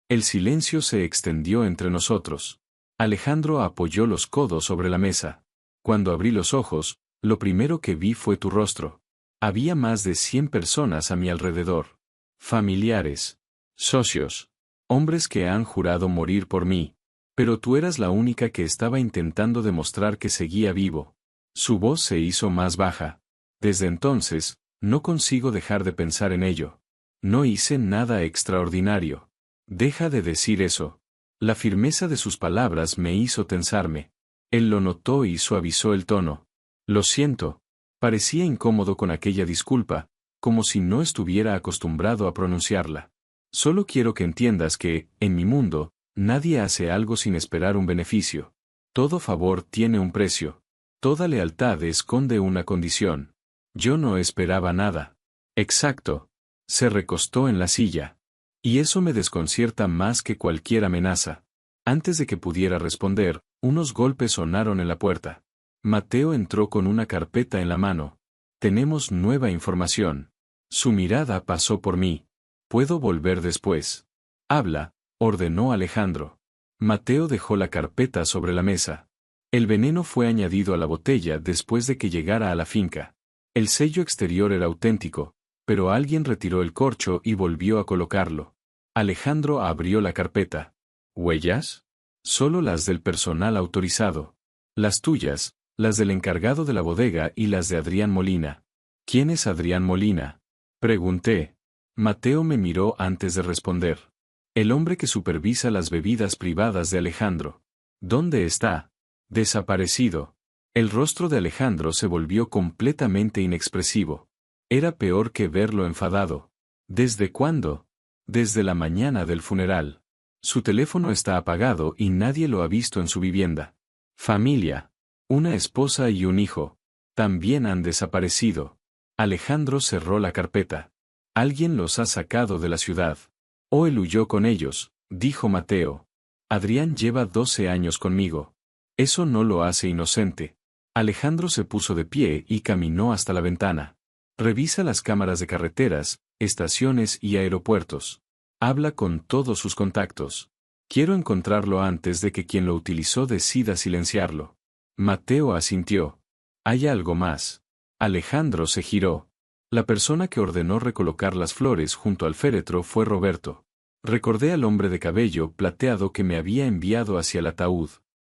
El silencio se extendió entre nosotros. Alejandro apoyó los codos sobre la mesa. Cuando abrí los ojos, lo primero que vi fue tu rostro. Había más de 100 personas a mi alrededor. Familiares. Socios. Hombres que han jurado morir por mí. Pero tú eras la única que estaba intentando demostrar que seguía vivo. Su voz se hizo más baja. Desde entonces, no consigo dejar de pensar en ello. No hice nada extraordinario. Deja de decir eso. La firmeza de sus palabras me hizo tensarme. Él lo notó y suavizó el tono. Lo siento. Parecía incómodo con aquella disculpa, como si no estuviera acostumbrado a pronunciarla. Solo quiero que entiendas que, en mi mundo, nadie hace algo sin esperar un beneficio. Todo favor tiene un precio. Toda lealtad esconde una condición. Yo no esperaba nada. Exacto. Se recostó en la silla. Y eso me desconcierta más que cualquier amenaza. Antes de que pudiera responder, unos golpes sonaron en la puerta. Mateo entró con una carpeta en la mano. Tenemos nueva información. Su mirada pasó por mí. ¿Puedo volver después? Habla, ordenó Alejandro. Mateo dejó la carpeta sobre la mesa. El veneno fue añadido a la botella después de que llegara a la finca. El sello exterior era auténtico, pero alguien retiró el corcho y volvió a colocarlo. Alejandro abrió la carpeta. ¿Huellas? Solo las del personal autorizado. Las tuyas, las del encargado de la bodega y las de Adrián Molina. ¿Quién es Adrián Molina? Pregunté. Mateo me miró antes de responder. El hombre que supervisa las bebidas privadas de Alejandro. ¿Dónde está? Desaparecido. El rostro de Alejandro se volvió completamente inexpresivo. Era peor que verlo enfadado. ¿Desde cuándo? Desde la mañana del funeral. Su teléfono está apagado y nadie lo ha visto en su vivienda. Familia. Una esposa y un hijo. También han desaparecido. Alejandro cerró la carpeta. Alguien los ha sacado de la ciudad. O él huyó con ellos, dijo Mateo. Adrián lleva 12 años conmigo. Eso no lo hace inocente. Alejandro se puso de pie y caminó hasta la ventana. Revisa las cámaras de carreteras, estaciones y aeropuertos. Habla con todos sus contactos. Quiero encontrarlo antes de que quien lo utilizó decida silenciarlo. Mateo asintió. ¿Hay algo más? Alejandro se giró. La persona que ordenó recolocar las flores junto al féretro fue Roberto. Recordé al hombre de cabello plateado que me había enviado hacia el ataúd.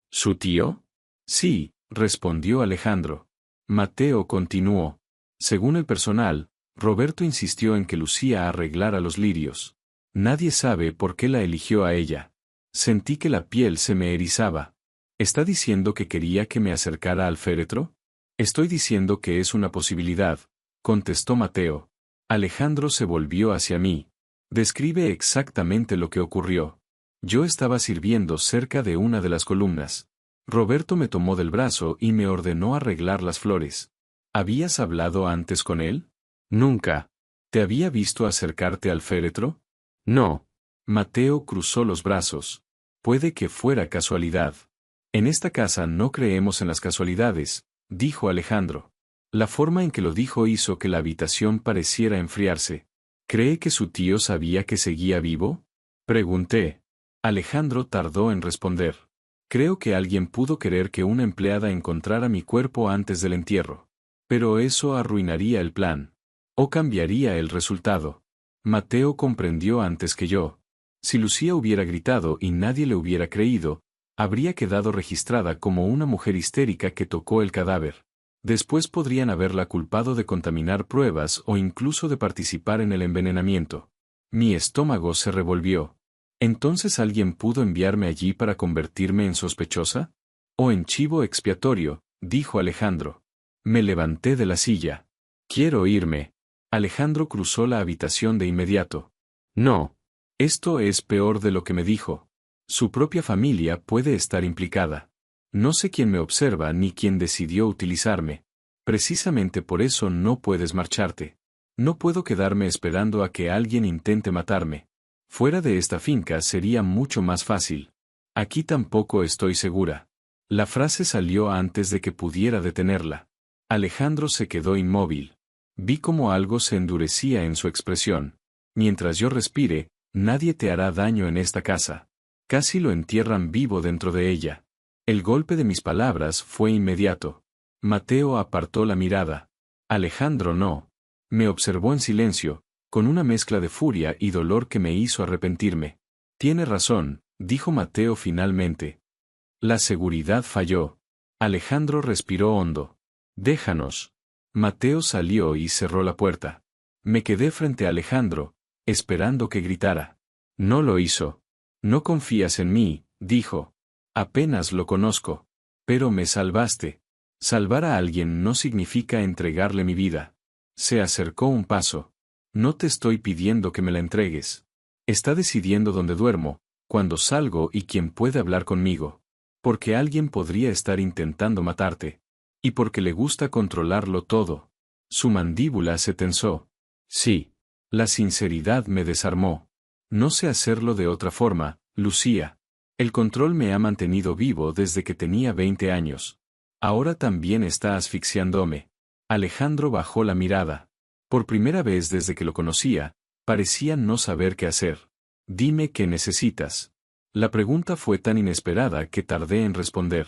¿Su tío? Sí, respondió Alejandro. Mateo continuó. Según el personal, Roberto insistió en que Lucía arreglara los lirios. Nadie sabe por qué la eligió a ella. Sentí que la piel se me erizaba. ¿Está diciendo que quería que me acercara al féretro? Estoy diciendo que es una posibilidad, contestó Mateo. Alejandro se volvió hacia mí. Describe exactamente lo que ocurrió. Yo estaba sirviendo cerca de una de las columnas. Roberto me tomó del brazo y me ordenó arreglar las flores. ¿Habías hablado antes con él? Nunca. ¿Te había visto acercarte al féretro? No. Mateo cruzó los brazos. Puede que fuera casualidad. En esta casa no creemos en las casualidades, dijo Alejandro. La forma en que lo dijo hizo que la habitación pareciera enfriarse. ¿Cree que su tío sabía que seguía vivo? Pregunté. Alejandro tardó en responder. Creo que alguien pudo querer que una empleada encontrara mi cuerpo antes del entierro. Pero eso arruinaría el plan. O cambiaría el resultado. Mateo comprendió antes que yo. Si Lucía hubiera gritado y nadie le hubiera creído, habría quedado registrada como una mujer histérica que tocó el cadáver. Después podrían haberla culpado de contaminar pruebas o incluso de participar en el envenenamiento. Mi estómago se revolvió. ¿Entonces alguien pudo enviarme allí para convertirme en sospechosa? O en chivo expiatorio, dijo Alejandro. Me levanté de la silla. Quiero irme. Alejandro cruzó la habitación de inmediato. No. Esto es peor de lo que me dijo. Su propia familia puede estar implicada. No sé quién me observa ni quién decidió utilizarme. Precisamente por eso no puedes marcharte. No puedo quedarme esperando a que alguien intente matarme. Fuera de esta finca sería mucho más fácil. Aquí tampoco estoy segura. La frase salió antes de que pudiera detenerla. Alejandro se quedó inmóvil. Vi cómo algo se endurecía en su expresión. Mientras yo respire, nadie te hará daño en esta casa. Casi lo entierran vivo dentro de ella. El golpe de mis palabras fue inmediato. Mateo apartó la mirada. Alejandro no. Me observó en silencio, con una mezcla de furia y dolor que me hizo arrepentirme. Tiene razón, dijo Mateo finalmente. La seguridad falló. Alejandro respiró hondo. Déjanos. Mateo salió y cerró la puerta. Me quedé frente a Alejandro, esperando que gritara. No lo hizo. No confías en mí, dijo. Apenas lo conozco. Pero me salvaste. Salvar a alguien no significa entregarle mi vida. Se acercó un paso. No te estoy pidiendo que me la entregues. Está decidiendo dónde duermo, cuándo salgo y quién puede hablar conmigo. Porque alguien podría estar intentando matarte. Y porque le gusta controlarlo todo. Su mandíbula se tensó. Sí. La sinceridad me desarmó. No sé hacerlo de otra forma, Lucía. El control me ha mantenido vivo desde que tenía 20 años. Ahora también está asfixiándome. Alejandro bajó la mirada. Por primera vez desde que lo conocía, parecía no saber qué hacer. Dime qué necesitas. La pregunta fue tan inesperada que tardé en responder.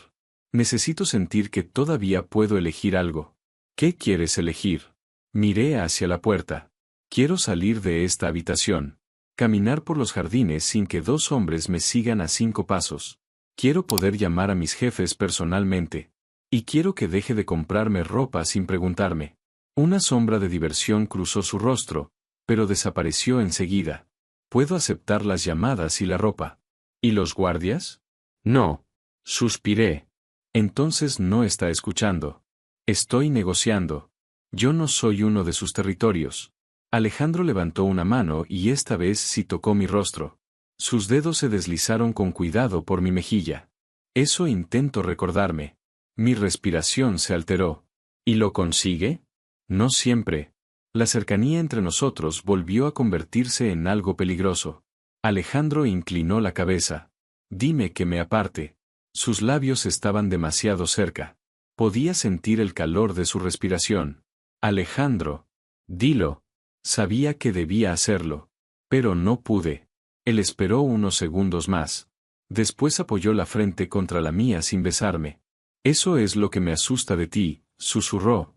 Necesito sentir que todavía puedo elegir algo. ¿Qué quieres elegir? Miré hacia la puerta. Quiero salir de esta habitación. Caminar por los jardines sin que 2 hombres me sigan a 5 pasos. Quiero poder llamar a mis jefes personalmente. Y quiero que deje de comprarme ropa sin preguntarme. Una sombra de diversión cruzó su rostro, pero desapareció enseguida. Puedo aceptar las llamadas y la ropa. ¿Y los guardias? No. Suspiré. Entonces no está escuchando. Estoy negociando. Yo no soy uno de sus territorios. Alejandro levantó una mano y esta vez sí tocó mi rostro. Sus dedos se deslizaron con cuidado por mi mejilla. Eso intento recordarme. Mi respiración se alteró. ¿Y lo consigue? No siempre. La cercanía entre nosotros volvió a convertirse en algo peligroso. Alejandro inclinó la cabeza. Dime que me aparte. Sus labios estaban demasiado cerca. Podía sentir el calor de su respiración. Alejandro. Dilo. Sabía que debía hacerlo. Pero no pude. Él esperó unos segundos más. Después apoyó la frente contra la mía sin besarme. Eso es lo que me asusta de ti, susurró.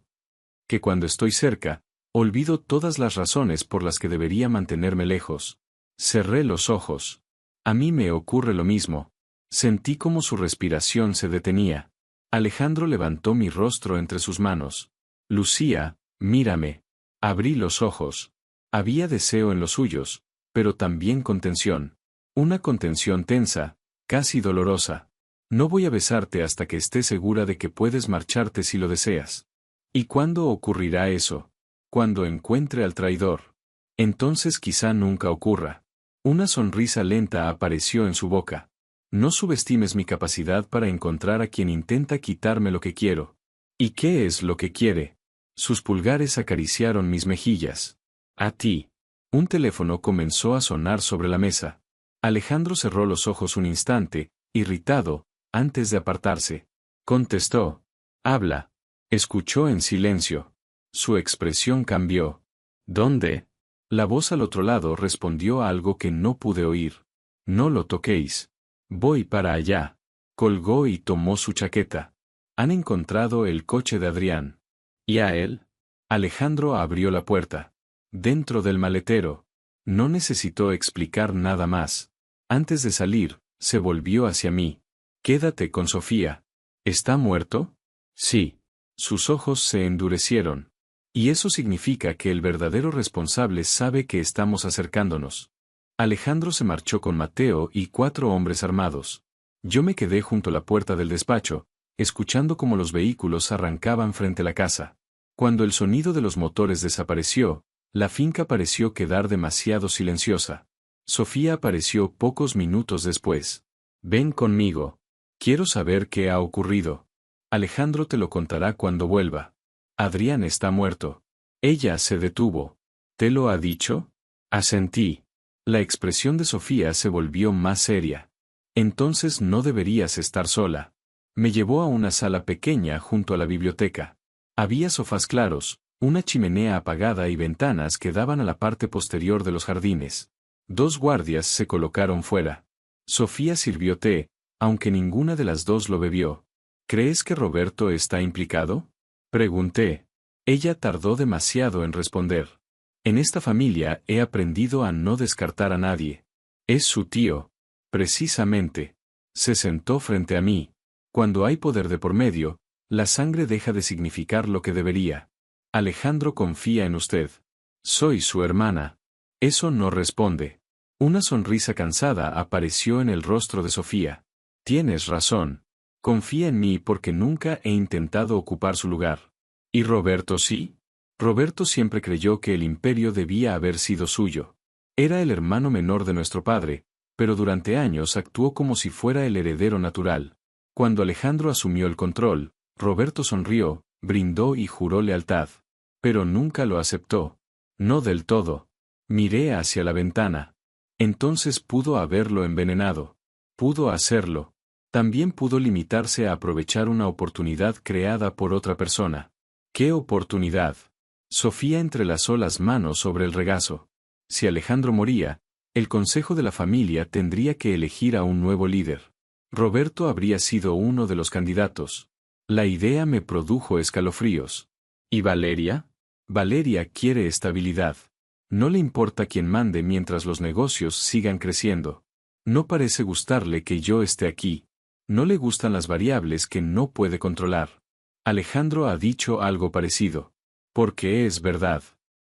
Que cuando estoy cerca, olvido todas las razones por las que debería mantenerme lejos. Cerré los ojos. A mí me ocurre lo mismo. Sentí como su respiración se detenía. Alejandro levantó mi rostro entre sus manos. Lucía, mírame. Abrí los ojos. Había deseo en los suyos, pero también contención. Una contención tensa, casi dolorosa. No voy a besarte hasta que esté segura de que puedes marcharte si lo deseas. ¿Y cuándo ocurrirá eso? Cuando encuentre al traidor. Entonces quizá nunca ocurra. Una sonrisa lenta apareció en su boca. No subestimes mi capacidad para encontrar a quien intenta quitarme lo que quiero. ¿Y qué es lo que quiere? Sus pulgares acariciaron mis mejillas. A ti. Un teléfono comenzó a sonar sobre la mesa. Alejandro cerró los ojos un instante, irritado, antes de apartarse. Contestó. Habla. Escuchó en silencio. Su expresión cambió. ¿Dónde? La voz al otro lado respondió a algo que no pude oír. No lo toquéis. Voy para allá. Colgó y tomó su chaqueta. Han encontrado el coche de Adrián. ¿Y a él? Alejandro abrió la puerta. Dentro del maletero. No necesitó explicar nada más. Antes de salir, se volvió hacia mí. Quédate con Sofía. ¿Está muerto? Sí. Sus ojos se endurecieron. Y eso significa que el verdadero responsable sabe que estamos acercándonos. Alejandro se marchó con Mateo y 4 hombres armados. Yo me quedé junto a la puerta del despacho, escuchando cómo los vehículos arrancaban frente a la casa. Cuando el sonido de los motores desapareció, la finca pareció quedar demasiado silenciosa. Sofía apareció pocos minutos después. Ven conmigo. Quiero saber qué ha ocurrido. Alejandro te lo contará cuando vuelva. Adrián está muerto. Ella se detuvo. ¿Te lo ha dicho? Asentí. La expresión de Sofía se volvió más seria. Entonces no deberías estar sola. Me llevó a una sala pequeña junto a la biblioteca. Había sofás claros, una chimenea apagada y ventanas que daban a la parte posterior de los jardines. 2 guardias se colocaron fuera. Sofía sirvió té, aunque ninguna de las dos lo bebió. ¿Crees que Roberto está implicado? Pregunté. Ella tardó demasiado en responder. En esta familia he aprendido a no descartar a nadie. Es su tío. Precisamente. Se sentó frente a mí. Cuando hay poder de por medio, la sangre deja de significar lo que debería. Alejandro confía en usted. Soy su hermana. Eso no responde. Una sonrisa cansada apareció en el rostro de Sofía. Tienes razón. Confía en mí porque nunca he intentado ocupar su lugar. ¿Y Roberto sí? Roberto siempre creyó que el imperio debía haber sido suyo. Era el hermano menor de nuestro padre, pero durante años actuó como si fuera el heredero natural. Cuando Alejandro asumió el control, Roberto sonrió, brindó y juró lealtad. Pero nunca lo aceptó. No del todo. Miré hacia la ventana. Entonces pudo haberlo envenenado. Pudo hacerlo. También pudo limitarse a aprovechar una oportunidad creada por otra persona. ¿Qué oportunidad? Sofía entrelazó las manos sobre el regazo. Si Alejandro moría, el consejo de la familia tendría que elegir a un nuevo líder. Roberto habría sido uno de los candidatos. La idea me produjo escalofríos. ¿Y Valeria? Valeria quiere estabilidad. No le importa quién mande mientras los negocios sigan creciendo. No parece gustarle que yo esté aquí. No le gustan las variables que no puede controlar. Alejandro ha dicho algo parecido. Porque es verdad.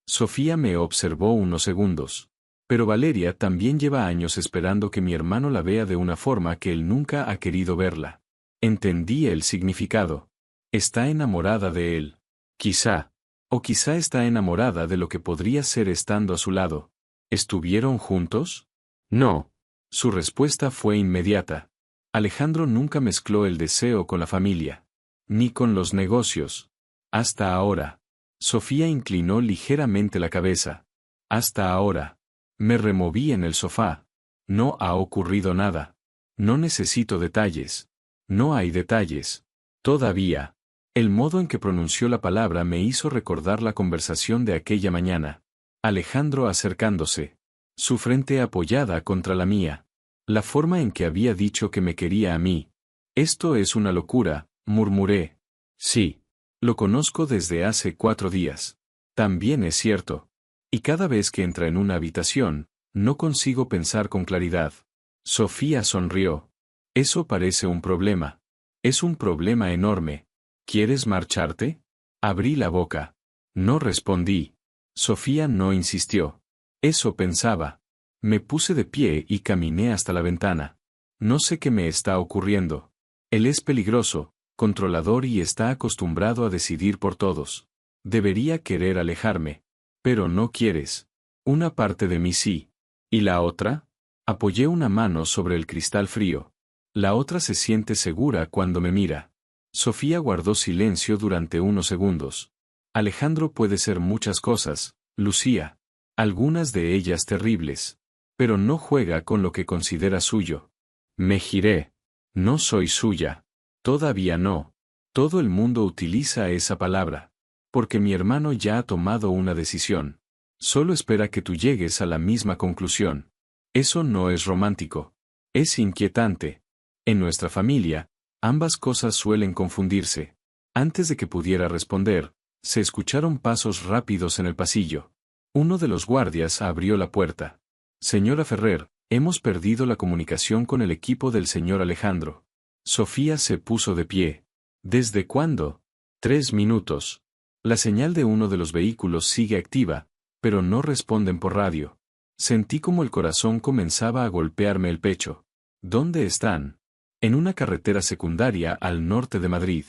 Sofía me observó unos segundos. Pero Valeria también lleva años esperando que mi hermano la vea de una forma que él nunca ha querido verla. Entendí el significado. Está enamorada de él. Quizá. O quizá está enamorada de lo que podría ser estando a su lado. ¿Estuvieron juntos? No. Su respuesta fue inmediata. Alejandro nunca mezcló el deseo con la familia. Ni con los negocios. Hasta ahora. Sofía inclinó ligeramente la cabeza. Hasta ahora. Me removí en el sofá. No ha ocurrido nada. No necesito detalles. No hay detalles. Todavía. El modo en que pronunció la palabra me hizo recordar la conversación de aquella mañana. Alejandro acercándose. Su frente apoyada contra la mía. La forma en que había dicho que me quería a mí. Esto es una locura, murmuré. Sí. Lo conozco desde hace 4 días. También es cierto. Y cada vez que entra en una habitación, no consigo pensar con claridad. Sofía sonrió. Eso parece un problema. Es un problema enorme. ¿Quieres marcharte? Abrí la boca. No respondí. Sofía no insistió. Eso pensaba. Me puse de pie y caminé hasta la ventana. No sé qué me está ocurriendo. Él es peligroso, controlador y está acostumbrado a decidir por todos. Debería querer alejarme. Pero no quieres. Una parte de mí sí. ¿Y la otra? Apoyé una mano sobre el cristal frío. La otra se siente segura cuando me mira. Sofía guardó silencio durante unos segundos. Alejandro puede ser muchas cosas, Lucía. Algunas de ellas terribles. Pero no juega con lo que considera suyo. Me giré. No soy suya. Todavía no. Todo el mundo utiliza esa palabra. Porque mi hermano ya ha tomado una decisión. Solo espera que tú llegues a la misma conclusión. Eso no es romántico. Es inquietante. En nuestra familia, ambas cosas suelen confundirse. Antes de que pudiera responder, se escucharon pasos rápidos en el pasillo. Uno de los guardias abrió la puerta. Señora Ferrer, hemos perdido la comunicación con el equipo del señor Alejandro. Sofía se puso de pie. ¿Desde cuándo? 3 minutos. La señal de uno de los vehículos sigue activa, pero no responden por radio. Sentí como el corazón comenzaba a golpearme el pecho. ¿Dónde están? En una carretera secundaria al norte de Madrid.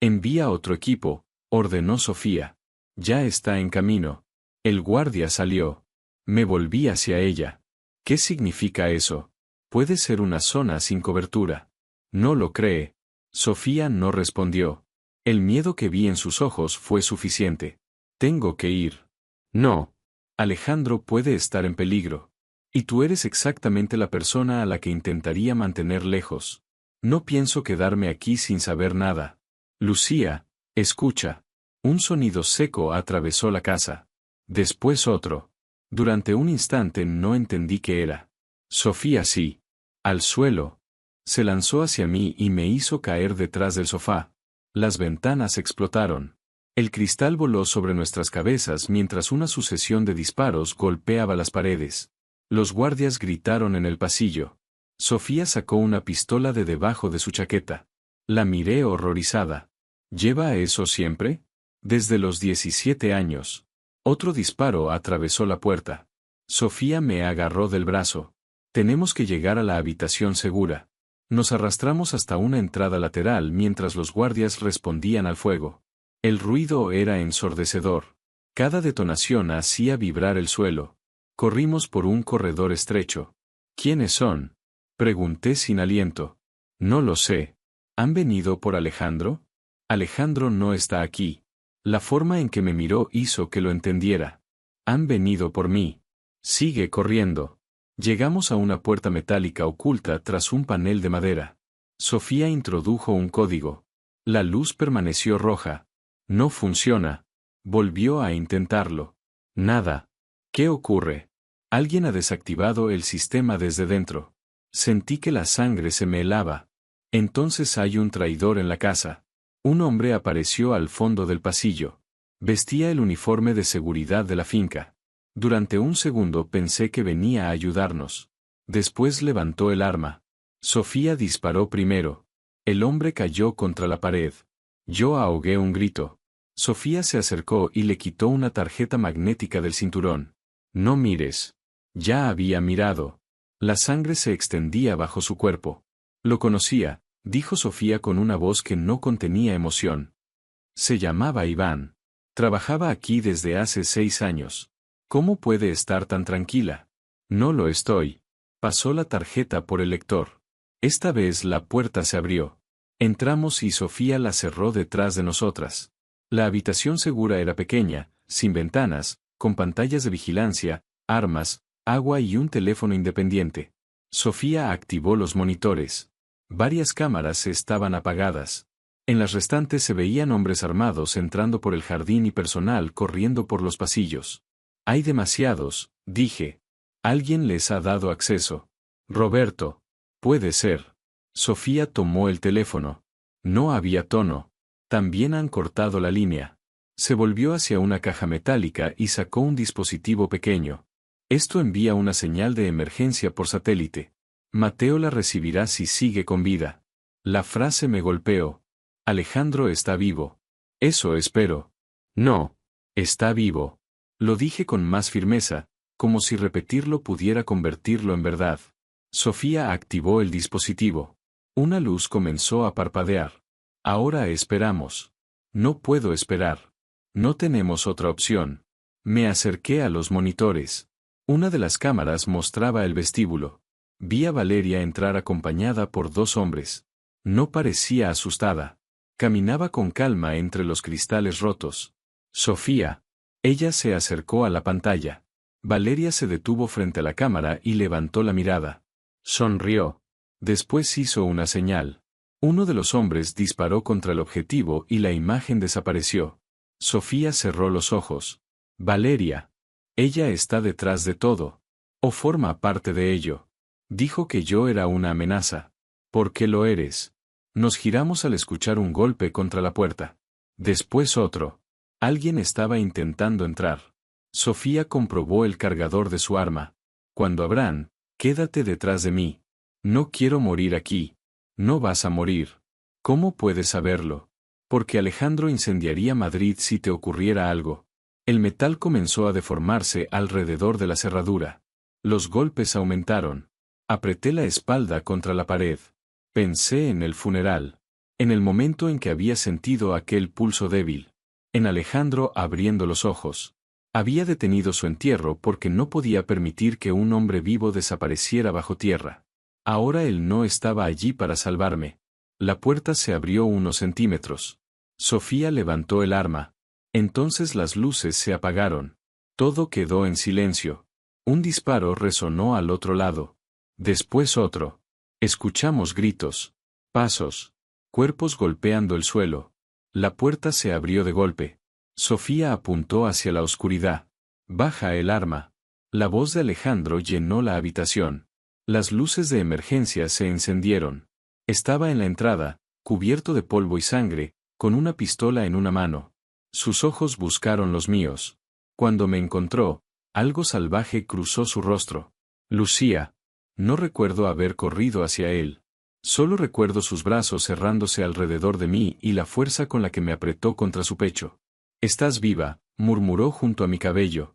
Envía otro equipo, ordenó Sofía. Ya está en camino. El guardia salió. Me volví hacia ella. ¿Qué significa eso? Puede ser una zona sin cobertura. No lo cree. Sofía no respondió. El miedo que vi en sus ojos fue suficiente. Tengo que ir. No. Alejandro puede estar en peligro. Y tú eres exactamente la persona a la que intentaría mantener lejos. No pienso quedarme aquí sin saber nada. Lucía, escucha. Un sonido seco atravesó la casa. Después otro. Durante un instante no entendí qué era. Sofía sí. Al suelo. Se lanzó hacia mí y me hizo caer detrás del sofá. Las ventanas explotaron. El cristal voló sobre nuestras cabezas mientras una sucesión de disparos golpeaba las paredes. Los guardias gritaron en el pasillo. Sofía sacó una pistola de debajo de su chaqueta. La miré horrorizada. ¿Lleva eso siempre? Desde los 17 años. Otro disparo atravesó la puerta. Sofía me agarró del brazo. Tenemos que llegar a la habitación segura. Nos arrastramos hasta una entrada lateral mientras los guardias respondían al fuego. El ruido era ensordecedor. Cada detonación hacía vibrar el suelo. Corrimos por un corredor estrecho. ¿Quiénes son? Pregunté sin aliento. No lo sé. ¿Han venido por Alejandro? Alejandro no está aquí. La forma en que me miró hizo que lo entendiera. Han venido por mí. Sigue corriendo. Llegamos a una puerta metálica oculta tras un panel de madera. Sofía introdujo un código. La luz permaneció roja. No funciona. Volvió a intentarlo. Nada. ¿Qué ocurre? Alguien ha desactivado el sistema desde dentro. Sentí que la sangre se me helaba. Entonces hay un traidor en la casa. Un hombre apareció al fondo del pasillo. Vestía el uniforme de seguridad de la finca. Durante un segundo pensé que venía a ayudarnos. Después levantó el arma. Sofía disparó primero. El hombre cayó contra la pared. Yo ahogué un grito. Sofía se acercó y le quitó una tarjeta magnética del cinturón. No mires. Ya había mirado. La sangre se extendía bajo su cuerpo. Lo conocía, dijo Sofía con una voz que no contenía emoción. Se llamaba Iván. Trabajaba aquí desde hace 6 años. ¿Cómo puede estar tan tranquila? No lo estoy. Pasó la tarjeta por el lector. Esta vez la puerta se abrió. Entramos y Sofía la cerró detrás de nosotras. La habitación segura era pequeña, sin ventanas, con pantallas de vigilancia, armas, agua y un teléfono independiente. Sofía activó los monitores. Varias cámaras estaban apagadas. En las restantes se veían hombres armados entrando por el jardín y personal corriendo por los pasillos. Hay demasiados, dije. Alguien les ha dado acceso. Roberto. Puede ser. Sofía tomó el teléfono. No había tono. También han cortado la línea. Se volvió hacia una caja metálica y sacó un dispositivo pequeño. Esto envía una señal de emergencia por satélite. Mateo la recibirá si sigue con vida. La frase me golpeó. Alejandro está vivo. Eso espero. No. Está vivo. Lo dije con más firmeza, como si repetirlo pudiera convertirlo en verdad. Sofía activó el dispositivo. Una luz comenzó a parpadear. Ahora esperamos. No puedo esperar. No tenemos otra opción. Me acerqué a los monitores. Una de las cámaras mostraba el vestíbulo. Vi a Valeria entrar acompañada por 2 hombres. No parecía asustada. Caminaba con calma entre los cristales rotos. Sofía. Ella se acercó a la pantalla. Valeria se detuvo frente a la cámara y levantó la mirada. Sonrió. Después hizo una señal. Uno de los hombres disparó contra el objetivo y la imagen desapareció. Sofía cerró los ojos. Valeria. Ella está detrás de todo. O forma parte de ello. Dijo que yo era una amenaza. ¿Por qué lo eres? Nos giramos al escuchar un golpe contra la puerta. Después otro. Alguien estaba intentando entrar. Sofía comprobó el cargador de su arma. Cuando abran, quédate detrás de mí. No quiero morir aquí. No vas a morir. ¿Cómo puedes saberlo? Porque Alejandro incendiaría Madrid si te ocurriera algo. El metal comenzó a deformarse alrededor de la cerradura. Los golpes aumentaron. Apreté la espalda contra la pared. Pensé en el funeral. En el momento en que había sentido aquel pulso débil. En Alejandro abriendo los ojos. Había detenido su entierro porque no podía permitir que un hombre vivo desapareciera bajo tierra. Ahora él no estaba allí para salvarme. La puerta se abrió unos centímetros. Sofía levantó el arma. Entonces las luces se apagaron. Todo quedó en silencio. Un disparo resonó al otro lado. Después otro. Escuchamos gritos. Pasos. Cuerpos golpeando el suelo. La puerta se abrió de golpe. Sofía apuntó hacia la oscuridad. Baja el arma. La voz de Alejandro llenó la habitación. Las luces de emergencia se encendieron. Estaba en la entrada, cubierto de polvo y sangre, con una pistola en una mano. Sus ojos buscaron los míos. Cuando me encontró, algo salvaje cruzó su rostro. Lucía. No recuerdo haber corrido hacia él. Solo recuerdo sus brazos cerrándose alrededor de mí y la fuerza con la que me apretó contra su pecho. Estás viva, murmuró junto a mi cabello.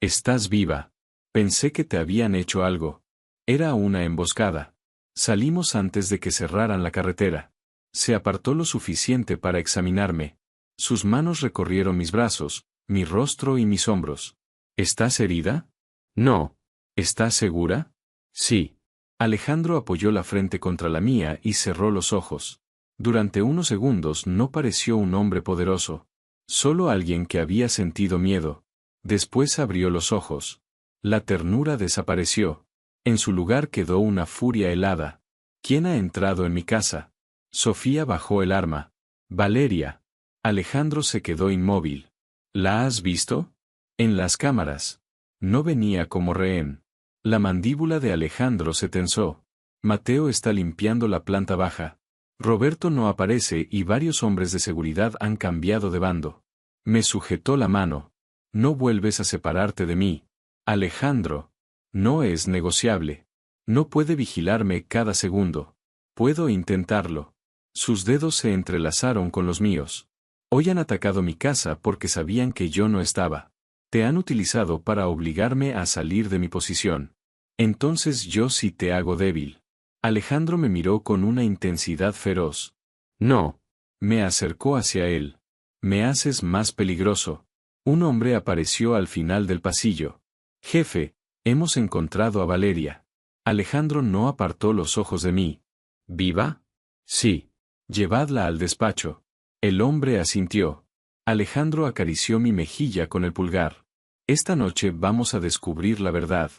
Estás viva. Pensé que te habían hecho algo. Era una emboscada. Salimos antes de que cerraran la carretera. Se apartó lo suficiente para examinarme. Sus manos recorrieron mis brazos, mi rostro y mis hombros. ¿Estás herida? No. ¿Estás segura? Sí. Alejandro apoyó la frente contra la mía y cerró los ojos. Durante unos segundos no pareció un hombre poderoso. Solo alguien que había sentido miedo. Después abrió los ojos. La ternura desapareció. En su lugar quedó una furia helada. ¿Quién ha entrado en mi casa? Sofía bajó el arma. Valeria. Alejandro se quedó inmóvil. ¿La has visto? En las cámaras. No venía como rehén. La mandíbula de Alejandro se tensó. Mateo está limpiando la planta baja. Roberto no aparece y varios hombres de seguridad han cambiado de bando. Me sujetó la mano. No vuelves a separarte de mí. Alejandro. No es negociable. No puede vigilarme cada segundo. Puedo intentarlo. Sus dedos se entrelazaron con los míos. Hoy han atacado mi casa porque sabían que yo no estaba. Te han utilizado para obligarme a salir de mi posición. Entonces yo sí te hago débil. Alejandro me miró con una intensidad feroz. No. Me acercó hacia él. Me haces más peligroso. Un hombre apareció al final del pasillo. Jefe, hemos encontrado a Valeria. Alejandro no apartó los ojos de mí. ¿Viva? Sí. Llevadla al despacho. El hombre asintió. Alejandro acarició mi mejilla con el pulgar. Esta noche vamos a descubrir la verdad.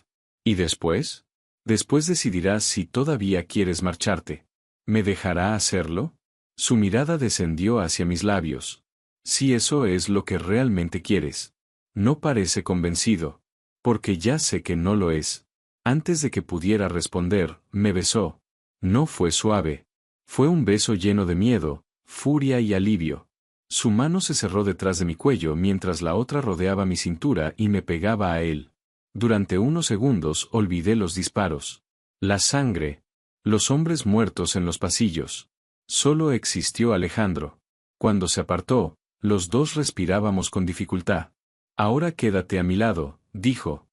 ¿Y después? Después decidirás si todavía quieres marcharte. ¿Me dejará hacerlo? Su mirada descendió hacia mis labios. Si eso es lo que realmente quieres. No parece convencido. Porque ya sé que no lo es. Antes de que pudiera responder, me besó. No fue suave. Fue un beso lleno de miedo, furia y alivio. Su mano se cerró detrás de mi cuello mientras la otra rodeaba mi cintura y me pegaba a él. Durante unos segundos olvidé los disparos. La sangre. Los hombres muertos en los pasillos. Solo existió Alejandro. Cuando se apartó, los dos respirábamos con dificultad. Ahora quédate a mi lado, dijo.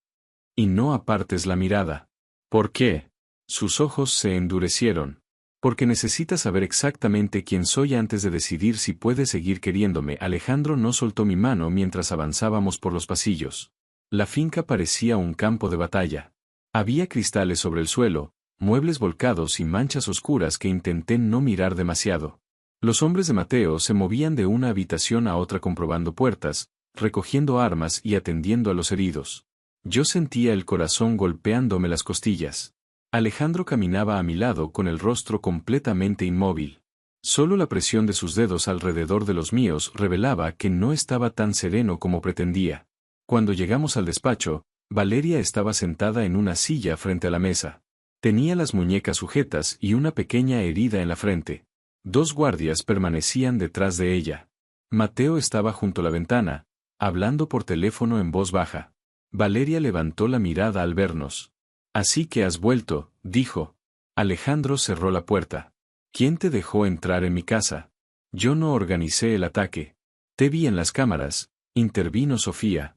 Y no apartes la mirada. ¿Por qué? Sus ojos se endurecieron. Porque necesitas saber exactamente quién soy antes de decidir si puedes seguir queriéndome. Alejandro no soltó mi mano mientras avanzábamos por los pasillos. La finca parecía un campo de batalla. Había cristales sobre el suelo, muebles volcados y manchas oscuras que intenté no mirar demasiado. Los hombres de Mateo se movían de una habitación a otra comprobando puertas, recogiendo armas y atendiendo a los heridos. Yo sentía el corazón golpeándome las costillas. Alejandro caminaba a mi lado con el rostro completamente inmóvil. Solo la presión de sus dedos alrededor de los míos revelaba que no estaba tan sereno como pretendía. Cuando llegamos al despacho, Valeria estaba sentada en una silla frente a la mesa. Tenía las muñecas sujetas y una pequeña herida en la frente. 2 guardias permanecían detrás de ella. Mateo estaba junto a la ventana, hablando por teléfono en voz baja. Valeria levantó la mirada al vernos. Así que has vuelto, dijo. Alejandro cerró la puerta. ¿Quién te dejó entrar en mi casa? Yo no organicé el ataque. Te vi en las cámaras, intervino Sofía.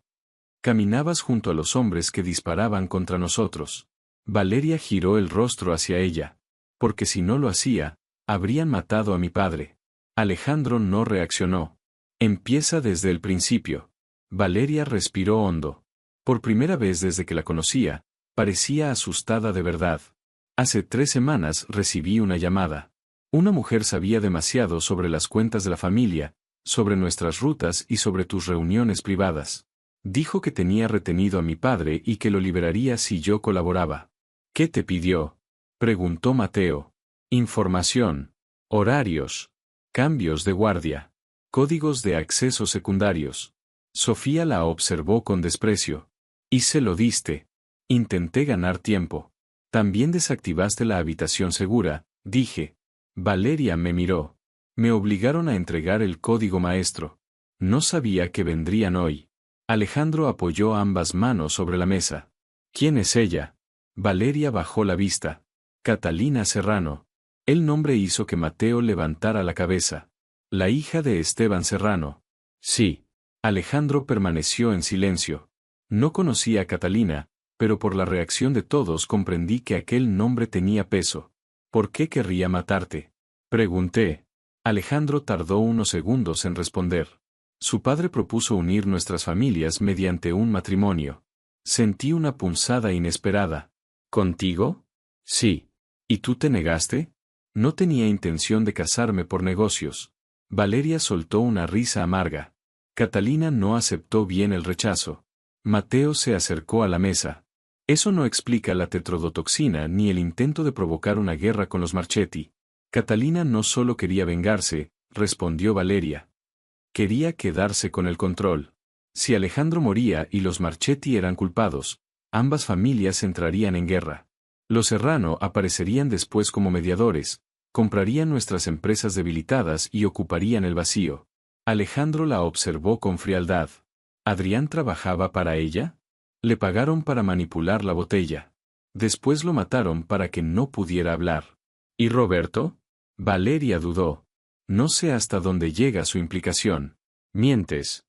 Caminabas junto a los hombres que disparaban contra nosotros. Valeria giró el rostro hacia ella. Porque si no lo hacía, habrían matado a mi padre. Alejandro no reaccionó. Empieza desde el principio. Valeria respiró hondo. Por primera vez desde que la conocía, parecía asustada de verdad. Hace 3 semanas recibí una llamada. Una mujer sabía demasiado sobre las cuentas de la familia, sobre nuestras rutas y sobre tus reuniones privadas. Dijo que tenía retenido a mi padre y que lo liberaría si yo colaboraba. ¿Qué te pidió? Preguntó Mateo. Información. Horarios. Cambios de guardia. Códigos de acceso secundarios. Sofía la observó con desprecio. Y se lo diste. Intenté ganar tiempo. También desactivaste la habitación segura, dije. Valeria me miró. Me obligaron a entregar el código maestro. No sabía que vendrían hoy. Alejandro apoyó ambas manos sobre la mesa. ¿Quién es ella? Valeria bajó la vista. Catalina Serrano. El nombre hizo que Mateo levantara la cabeza. La hija de Esteban Serrano. Sí. Alejandro permaneció en silencio. No conocía a Catalina, pero por la reacción de todos comprendí que aquel nombre tenía peso. ¿Por qué querría matarte? Pregunté. Alejandro tardó unos segundos en responder. Su padre propuso unir nuestras familias mediante un matrimonio. Sentí una punzada inesperada. ¿Contigo? Sí. ¿Y tú te negaste? No tenía intención de casarme por negocios. Valeria soltó una risa amarga. Catalina no aceptó bien el rechazo. Mateo se acercó a la mesa. Eso no explica la tetrodotoxina ni el intento de provocar una guerra con los Marchetti. Catalina no solo quería vengarse, respondió Valeria. Quería quedarse con el control. Si Alejandro moría y los Marchetti eran culpados, ambas familias entrarían en guerra. Los Serrano aparecerían después como mediadores, comprarían nuestras empresas debilitadas y ocuparían el vacío. Alejandro la observó con frialdad. ¿Adrián trabajaba para ella? Le pagaron para manipular la botella. Después lo mataron para que no pudiera hablar. ¿Y Roberto? Valeria dudó. No sé hasta dónde llega su implicación. Mientes.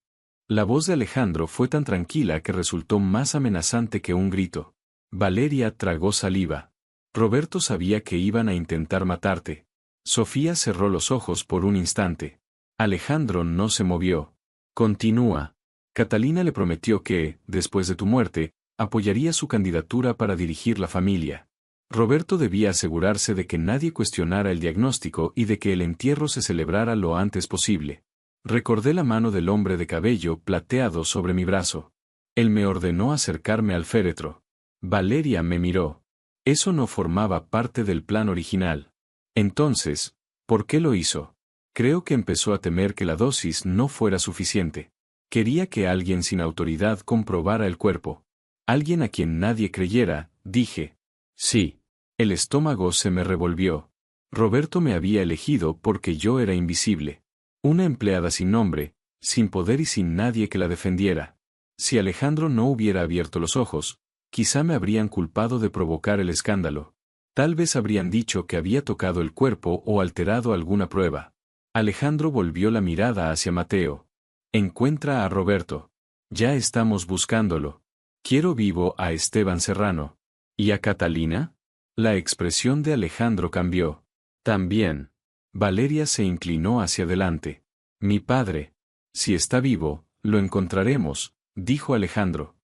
La voz de Alejandro fue tan tranquila que resultó más amenazante que un grito. Valeria tragó saliva. Roberto sabía que iban a intentar matarte. Sofía cerró los ojos por un instante. Alejandro no se movió. Continúa. Catalina le prometió que, después de tu muerte, apoyaría su candidatura para dirigir la familia. Roberto debía asegurarse de que nadie cuestionara el diagnóstico y de que el entierro se celebrara lo antes posible. Recordé la mano del hombre de cabello plateado sobre mi brazo. Él me ordenó acercarme al féretro. Valeria me miró. Eso no formaba parte del plan original. Entonces, ¿por qué lo hizo? Creo que empezó a temer que la dosis no fuera suficiente. Quería que alguien sin autoridad comprobara el cuerpo. Alguien a quien nadie creyera, dije. Sí. El estómago se me revolvió. Roberto me había elegido porque yo era invisible. Una empleada sin nombre, sin poder y sin nadie que la defendiera. Si Alejandro no hubiera abierto los ojos, quizá me habrían culpado de provocar el escándalo. Tal vez habrían dicho que había tocado el cuerpo o alterado alguna prueba. Alejandro volvió la mirada hacia Mateo. Encuentra a Roberto. Ya estamos buscándolo. Quiero vivo a Esteban Serrano. ¿Y a Catalina? La expresión de Alejandro cambió. También. Valeria se inclinó hacia adelante. Mi padre. Si está vivo, lo encontraremos, dijo Alejandro.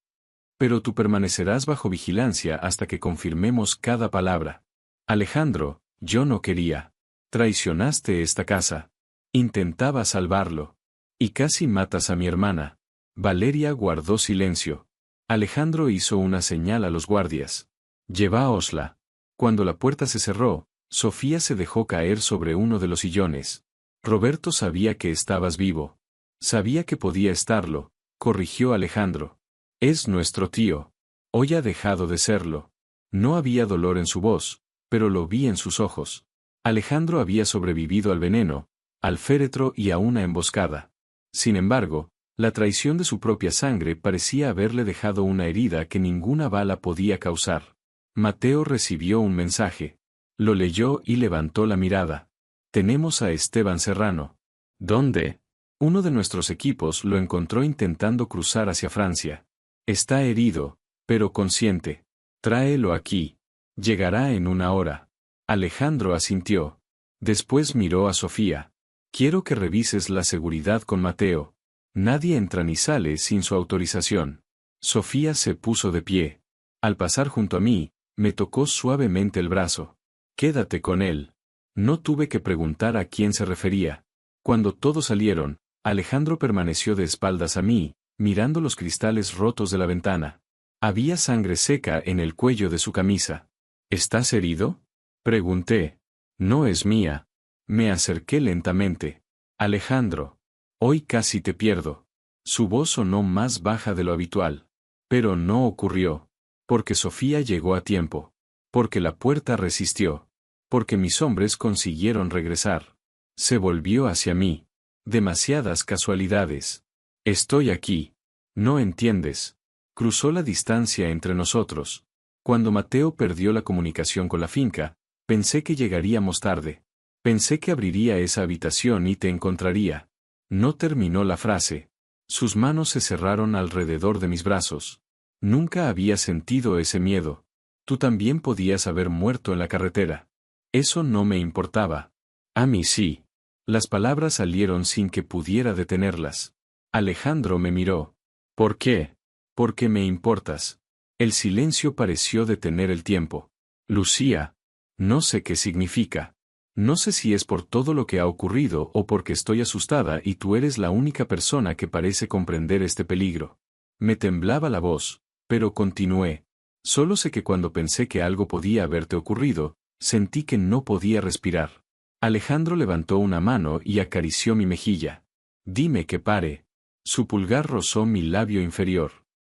Pero tú permanecerás bajo vigilancia hasta que confirmemos cada palabra. Alejandro, yo no quería. Traicionaste esta casa. Intentaba salvarlo. Y casi matas a mi hermana. Valeria guardó silencio. Alejandro hizo una señal a los guardias. Lleváosla. Cuando la puerta se cerró, Sofía se dejó caer sobre uno de los sillones. Roberto sabía que estabas vivo. Sabía que podía estarlo, corrigió Alejandro. Es nuestro tío. Hoy ha dejado de serlo. No había dolor en su voz, pero lo vi en sus ojos. Alejandro había sobrevivido al veneno, al féretro y a una emboscada. Sin embargo, la traición de su propia sangre parecía haberle dejado una herida que ninguna bala podía causar. Mateo recibió un mensaje. Lo leyó y levantó la mirada. Tenemos a Esteban Serrano. ¿Dónde? Uno de nuestros equipos lo encontró intentando cruzar hacia Francia. Está herido, pero consciente. Tráelo aquí. Llegará en una hora. Alejandro asintió. Después miró a Sofía. Quiero que revises la seguridad con Mateo. Nadie entra ni sale sin su autorización. Sofía se puso de pie. Al pasar junto a mí, me tocó suavemente el brazo. Quédate con él. No tuve que preguntar a quién se refería. Cuando todos salieron, Alejandro permaneció de espaldas a mí, mirando los cristales rotos de la ventana. Había sangre seca en el cuello de su camisa. ¿Estás herido? Pregunté. No es mía. Me acerqué lentamente. Alejandro. Hoy casi te pierdo. Su voz sonó más baja de lo habitual. Pero no ocurrió. Porque Sofía llegó a tiempo. Porque la puerta resistió. Porque mis hombres consiguieron regresar. Se volvió hacia mí. Demasiadas casualidades. Estoy aquí. No entiendes. Cruzó la distancia entre nosotros. Cuando Mateo perdió la comunicación con la finca, pensé que llegaríamos tarde. Pensé que abriría esa habitación y te encontraría. No terminó la frase. Sus manos se cerraron alrededor de mis brazos. Nunca había sentido ese miedo. Tú también podías haber muerto en la carretera. Eso no me importaba. A mí sí. Las palabras salieron sin que pudiera detenerlas. Alejandro me miró. ¿Por qué? Porque me importas. El silencio pareció detener el tiempo. Lucía. No sé qué significa. No sé si es por todo lo que ha ocurrido o porque estoy asustada y tú eres la única persona que parece comprender este peligro. Me temblaba la voz, pero continué. Solo sé que cuando pensé que algo podía haberte ocurrido, sentí que no podía respirar. Alejandro levantó una mano y acarició mi mejilla. Dime que pare. Su pulgar rozó mi labio inferior.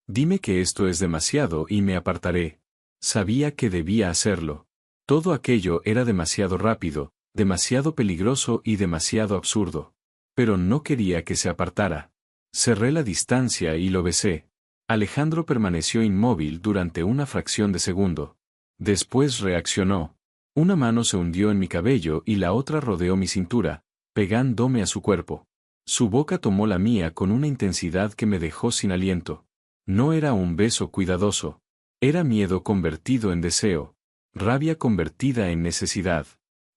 Dime que esto es demasiado y me apartaré. Sabía que debía hacerlo. Todo aquello era demasiado rápido, demasiado peligroso y demasiado absurdo. Pero no quería que se apartara. Cerré la distancia y lo besé. Alejandro permaneció inmóvil durante una fracción de segundo. Después reaccionó. Una mano se hundió en mi cabello y la otra rodeó mi cintura, pegándome a su cuerpo. Su boca tomó la mía con una intensidad que me dejó sin aliento. No era un beso cuidadoso. Era miedo convertido en deseo. Rabia convertida en necesidad.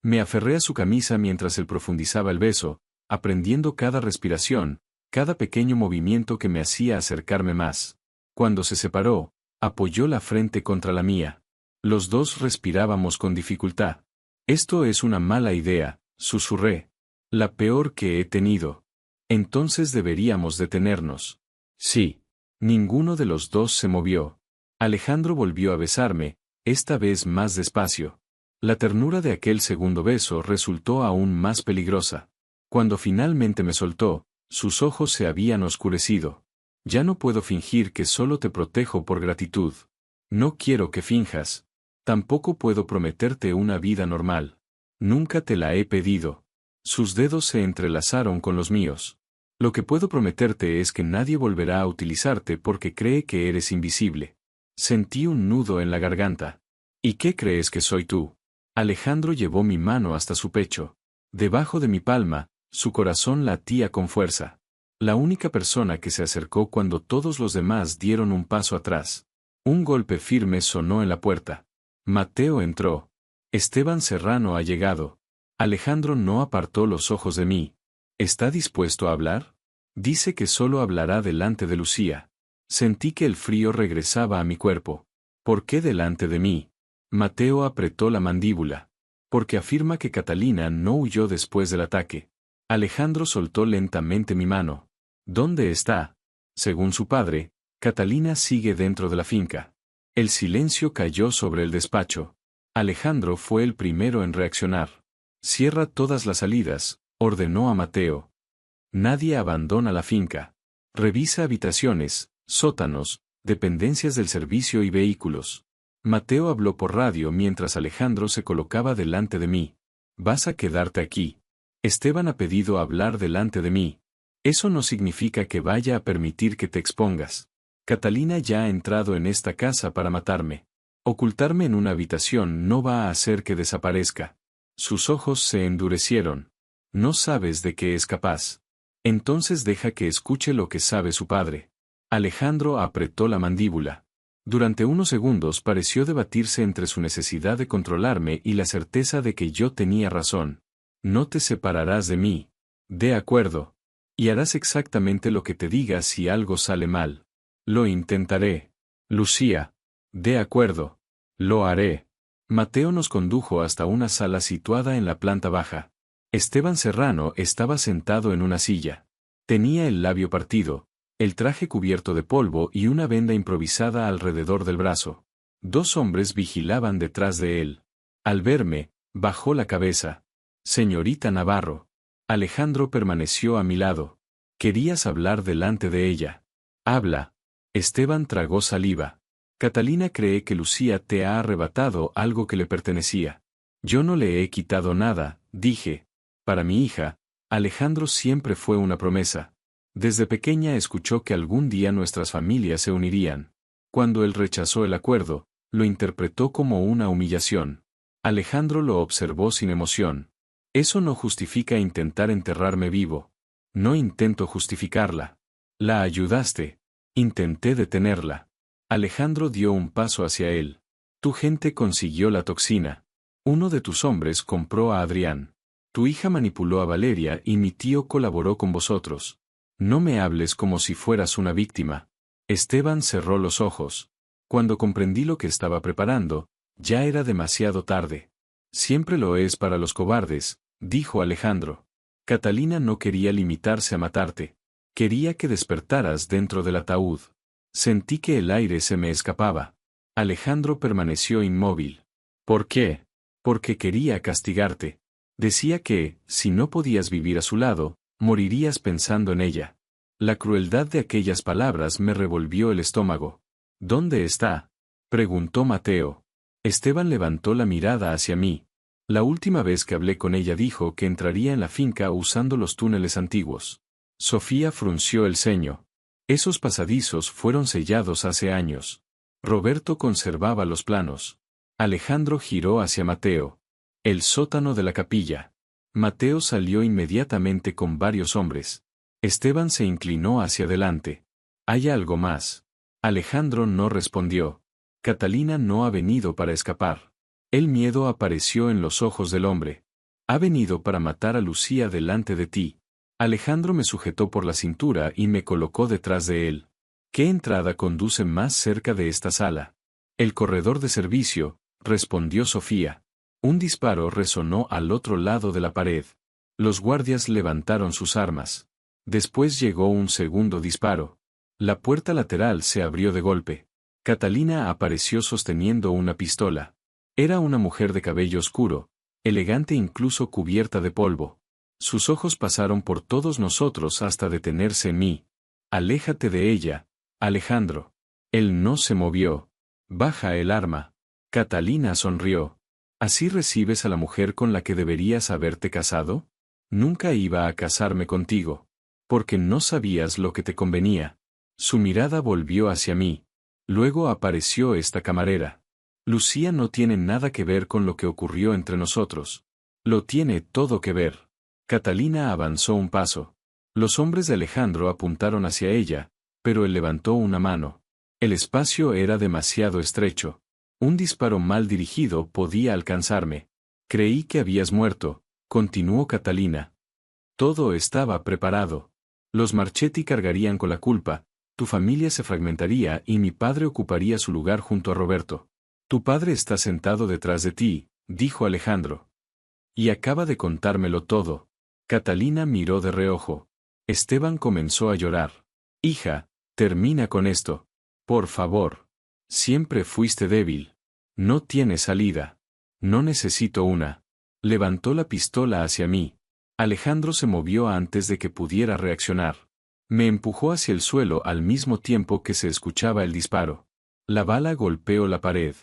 Me aferré a su camisa mientras él profundizaba el beso, aprendiendo cada respiración, cada pequeño movimiento que me hacía acercarme más. Cuando se separó, apoyó la frente contra la mía. Los dos respirábamos con dificultad. Esto es una mala idea, susurré. La peor que he tenido. Entonces deberíamos detenernos. Sí. Ninguno de los dos se movió. Alejandro volvió a besarme, esta vez más despacio. La ternura de aquel segundo beso resultó aún más peligrosa. Cuando finalmente me soltó, sus ojos se habían oscurecido. Ya no puedo fingir que solo te protejo por gratitud. No quiero que finjas. Tampoco puedo prometerte una vida normal. Nunca te la he pedido. Sus dedos se entrelazaron con los míos. Lo que puedo prometerte es que nadie volverá a utilizarte porque cree que eres invisible. Sentí un nudo en la garganta. ¿Y qué crees que soy tú? Alejandro llevó mi mano hasta su pecho. Debajo de mi palma, su corazón latía con fuerza. La única persona que se acercó cuando todos los demás dieron un paso atrás. Un golpe firme sonó en la puerta. Mateo entró. Esteban Serrano ha llegado. Alejandro no apartó los ojos de mí. ¿Está dispuesto a hablar? Dice que solo hablará delante de Lucía. Sentí que el frío regresaba a mi cuerpo. ¿Por qué delante de mí? Mateo apretó la mandíbula. Porque afirma que Catalina no huyó después del ataque. Alejandro soltó lentamente mi mano. ¿Dónde está? Según su padre, Catalina sigue dentro de la finca. El silencio cayó sobre el despacho. Alejandro fue el primero en reaccionar. Cierra todas las salidas, ordenó a Mateo. Nadie abandona la finca. Revisa habitaciones, sótanos, dependencias del servicio y vehículos. Mateo habló por radio mientras Alejandro se colocaba delante de mí. ¿Vas a quedarte aquí? Esteban ha pedido hablar delante de mí. Eso no significa que vaya a permitir que te expongas. Catalina ya ha entrado en esta casa para matarme. Ocultarme en una habitación no va a hacer que desaparezca. Sus ojos se endurecieron. No sabes de qué es capaz. Entonces deja que escuche lo que sabe su padre. Alejandro apretó la mandíbula. Durante unos segundos pareció debatirse entre su necesidad de controlarme y la certeza de que yo tenía razón. No te separarás de mí. De acuerdo. Y harás exactamente lo que te diga si algo sale mal. Lo intentaré. Lucía. De acuerdo. Lo haré. Mateo nos condujo hasta una sala situada en la planta baja. Esteban Serrano estaba sentado en una silla. Tenía el labio partido, el traje cubierto de polvo y una venda improvisada alrededor del brazo. Dos hombres vigilaban detrás de él. Al verme, bajó la cabeza. Señorita Navarro. Alejandro permaneció a mi lado. Querías hablar delante de ella. Habla. Esteban tragó saliva. Catalina cree que Lucía te ha arrebatado algo que le pertenecía. Yo no le he quitado nada, dije. Para mi hija, Alejandro siempre fue una promesa. Desde pequeña escuchó que algún día nuestras familias se unirían. Cuando él rechazó el acuerdo, lo interpretó como una humillación. Alejandro lo observó sin emoción. Eso no justifica intentar enterrarme vivo. No intento justificarla. La ayudaste. Intenté detenerla. Alejandro dio un paso hacia él. Tu gente consiguió la toxina. Uno de tus hombres compró a Adrián. Tu hija manipuló a Valeria y mi tío colaboró con vosotros. No me hables como si fueras una víctima. Esteban cerró los ojos. Cuando comprendí lo que estaba preparando, ya era demasiado tarde. Siempre lo es para los cobardes, dijo Alejandro. Catalina no quería limitarse a matarte. Quería que despertaras dentro del ataúd. Sentí que el aire se me escapaba. Alejandro permaneció inmóvil. ¿Por qué? Porque quería castigarte. Decía que, si no podías vivir a su lado, morirías pensando en ella. La crueldad de aquellas palabras me revolvió el estómago. ¿Dónde está? Preguntó Mateo. Esteban levantó la mirada hacia mí. La última vez que hablé con ella dijo que entraría en la finca usando los túneles antiguos. Sofía frunció el ceño. Esos pasadizos fueron sellados hace años. Roberto conservaba los planos. Alejandro giró hacia Mateo. El sótano de la capilla. Mateo salió inmediatamente con varios hombres. Esteban se inclinó hacia adelante. ¿Hay algo más? Alejandro no respondió. Catalina no ha venido para escapar. El miedo apareció en los ojos del hombre. Ha venido para matar a Lucía delante de ti. Alejandro me sujetó por la cintura y me colocó detrás de él. ¿Qué entrada conduce más cerca de esta sala? El corredor de servicio, respondió Sofía. Un disparo resonó al otro lado de la pared. Los guardias levantaron sus armas. Después llegó un segundo disparo. La puerta lateral se abrió de golpe. Catalina apareció sosteniendo una pistola. Era una mujer de cabello oscuro, elegante incluso cubierta de polvo. Sus ojos pasaron por todos nosotros hasta detenerse en mí. Aléjate de ella, Alejandro. Él no se movió. Baja el arma. Catalina sonrió. ¿Así recibes a la mujer con la que deberías haberte casado? Nunca iba a casarme contigo. Porque no sabías lo que te convenía. Su mirada volvió hacia mí. Luego apareció esta camarera. Lucía no tiene nada que ver con lo que ocurrió entre nosotros. Lo tiene todo que ver. Catalina avanzó un paso. Los hombres de Alejandro apuntaron hacia ella, pero él levantó una mano. El espacio era demasiado estrecho. Un disparo mal dirigido podía alcanzarme. Creí que habías muerto, continuó Catalina. Todo estaba preparado. Los Marchetti cargarían con la culpa, tu familia se fragmentaría y mi padre ocuparía su lugar junto a Roberto. Tu padre está sentado detrás de ti, dijo Alejandro. Y acaba de contármelo todo. Catalina miró de reojo. Esteban comenzó a llorar. Hija, termina con esto. Por favor. Siempre fuiste débil. No tienes salida. No necesito una. Levantó la pistola hacia mí. Alejandro se movió antes de que pudiera reaccionar. Me empujó hacia el suelo al mismo tiempo que se escuchaba el disparo. La bala golpeó la pared.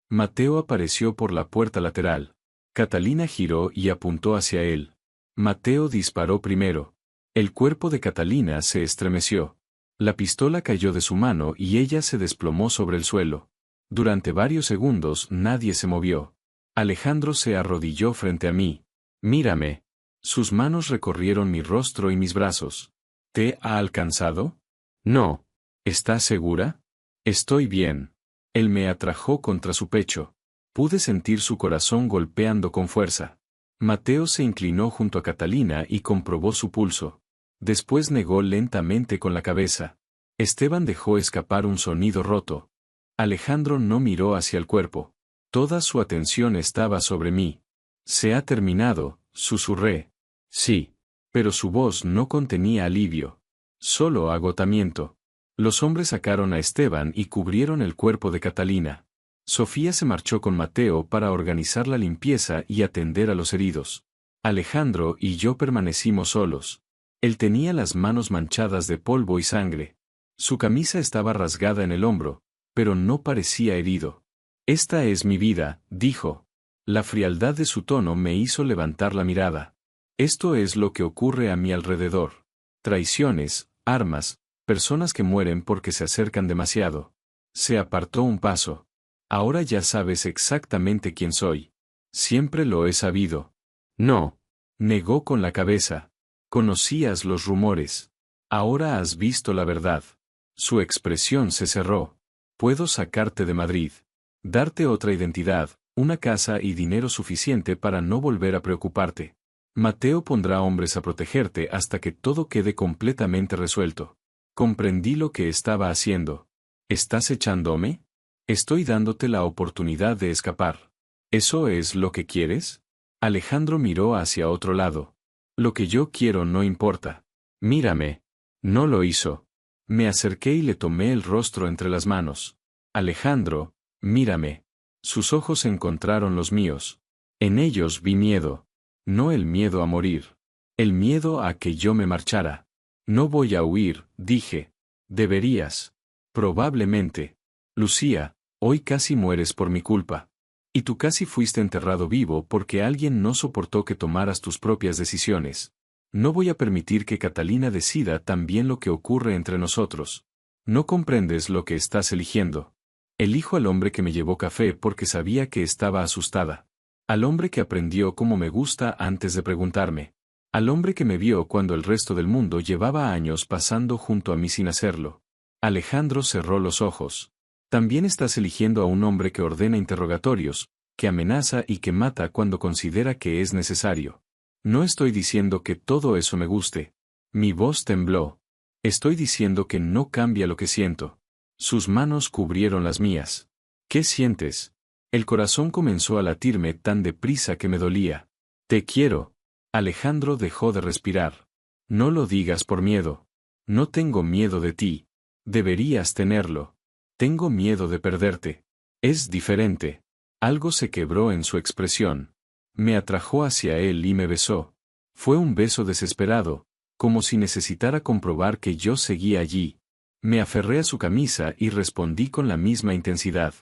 Mateo apareció por la puerta lateral. Catalina giró y apuntó hacia él. Mateo disparó primero. El cuerpo de Catalina se estremeció. La pistola cayó de su mano y ella se desplomó sobre el suelo. Durante varios segundos nadie se movió. Alejandro se arrodilló frente a mí. Mírame. Sus manos recorrieron mi rostro y mis brazos. ¿Te ha alcanzado? No. ¿Estás segura? Estoy bien. Él me atrajo contra su pecho. Pude sentir su corazón golpeando con fuerza. Mateo se inclinó junto a Catalina y comprobó su pulso. Después negó lentamente con la cabeza. Esteban dejó escapar un sonido roto. Alejandro no miró hacia el cuerpo. Toda su atención estaba sobre mí. Se ha terminado, susurré. Sí. Pero su voz no contenía alivio. Solo agotamiento. Los hombres sacaron a Esteban y cubrieron el cuerpo de Catalina. Sofía se marchó con Mateo para organizar la limpieza y atender a los heridos. Alejandro y yo permanecimos solos. Él tenía las manos manchadas de polvo y sangre. Su camisa estaba rasgada en el hombro, pero no parecía herido. Esta es mi vida, dijo. La frialdad de su tono me hizo levantar la mirada. Esto es lo que ocurre a mi alrededor. Traiciones, armas, personas que mueren porque se acercan demasiado. Se apartó un paso. Ahora ya sabes exactamente quién soy. Siempre lo he sabido. No. Negó con la cabeza. Conocías los rumores. Ahora has visto la verdad. Su expresión se cerró. Puedo sacarte de Madrid. Darte otra identidad, una casa y dinero suficiente para no volver a preocuparte. Mateo pondrá hombres a protegerte hasta que todo quede completamente resuelto. Comprendí lo que estaba haciendo. ¿Estás echándome? Estoy dándote la oportunidad de escapar. ¿Eso es lo que quieres? Alejandro miró hacia otro lado. Lo que yo quiero no importa. Mírame. No lo hizo. Me acerqué y le tomé el rostro entre las manos. Alejandro, mírame. Sus ojos encontraron los míos. En ellos vi miedo. No el miedo a morir. El miedo a que yo me marchara. No voy a huir, dije. Deberías. Probablemente. Lucía, hoy casi mueres por mi culpa. Y tú casi fuiste enterrado vivo porque alguien no soportó que tomaras tus propias decisiones. No voy a permitir que Catalina decida también lo que ocurre entre nosotros. No comprendes lo que estás eligiendo. Elijo al hombre que me llevó café porque sabía que estaba asustada. Al hombre que aprendió cómo me gusta antes de preguntarme. Al hombre que me vio cuando el resto del mundo llevaba años pasando junto a mí sin hacerlo. Alejandro cerró los ojos. También estás eligiendo a un hombre que ordena interrogatorios, que amenaza y que mata cuando considera que es necesario. No estoy diciendo que todo eso me guste. Mi voz tembló. Estoy diciendo que no cambia lo que siento. Sus manos cubrieron las mías. ¿Qué sientes? El corazón comenzó a latirme tan deprisa que me dolía. Te quiero. Alejandro dejó de respirar. No lo digas por miedo. No tengo miedo de ti. Deberías tenerlo. Tengo miedo de perderte. Es diferente. Algo se quebró en su expresión. Me atrajo hacia él y me besó. Fue un beso desesperado, como si necesitara comprobar que yo seguía allí. Me aferré a su camisa y respondí con la misma intensidad.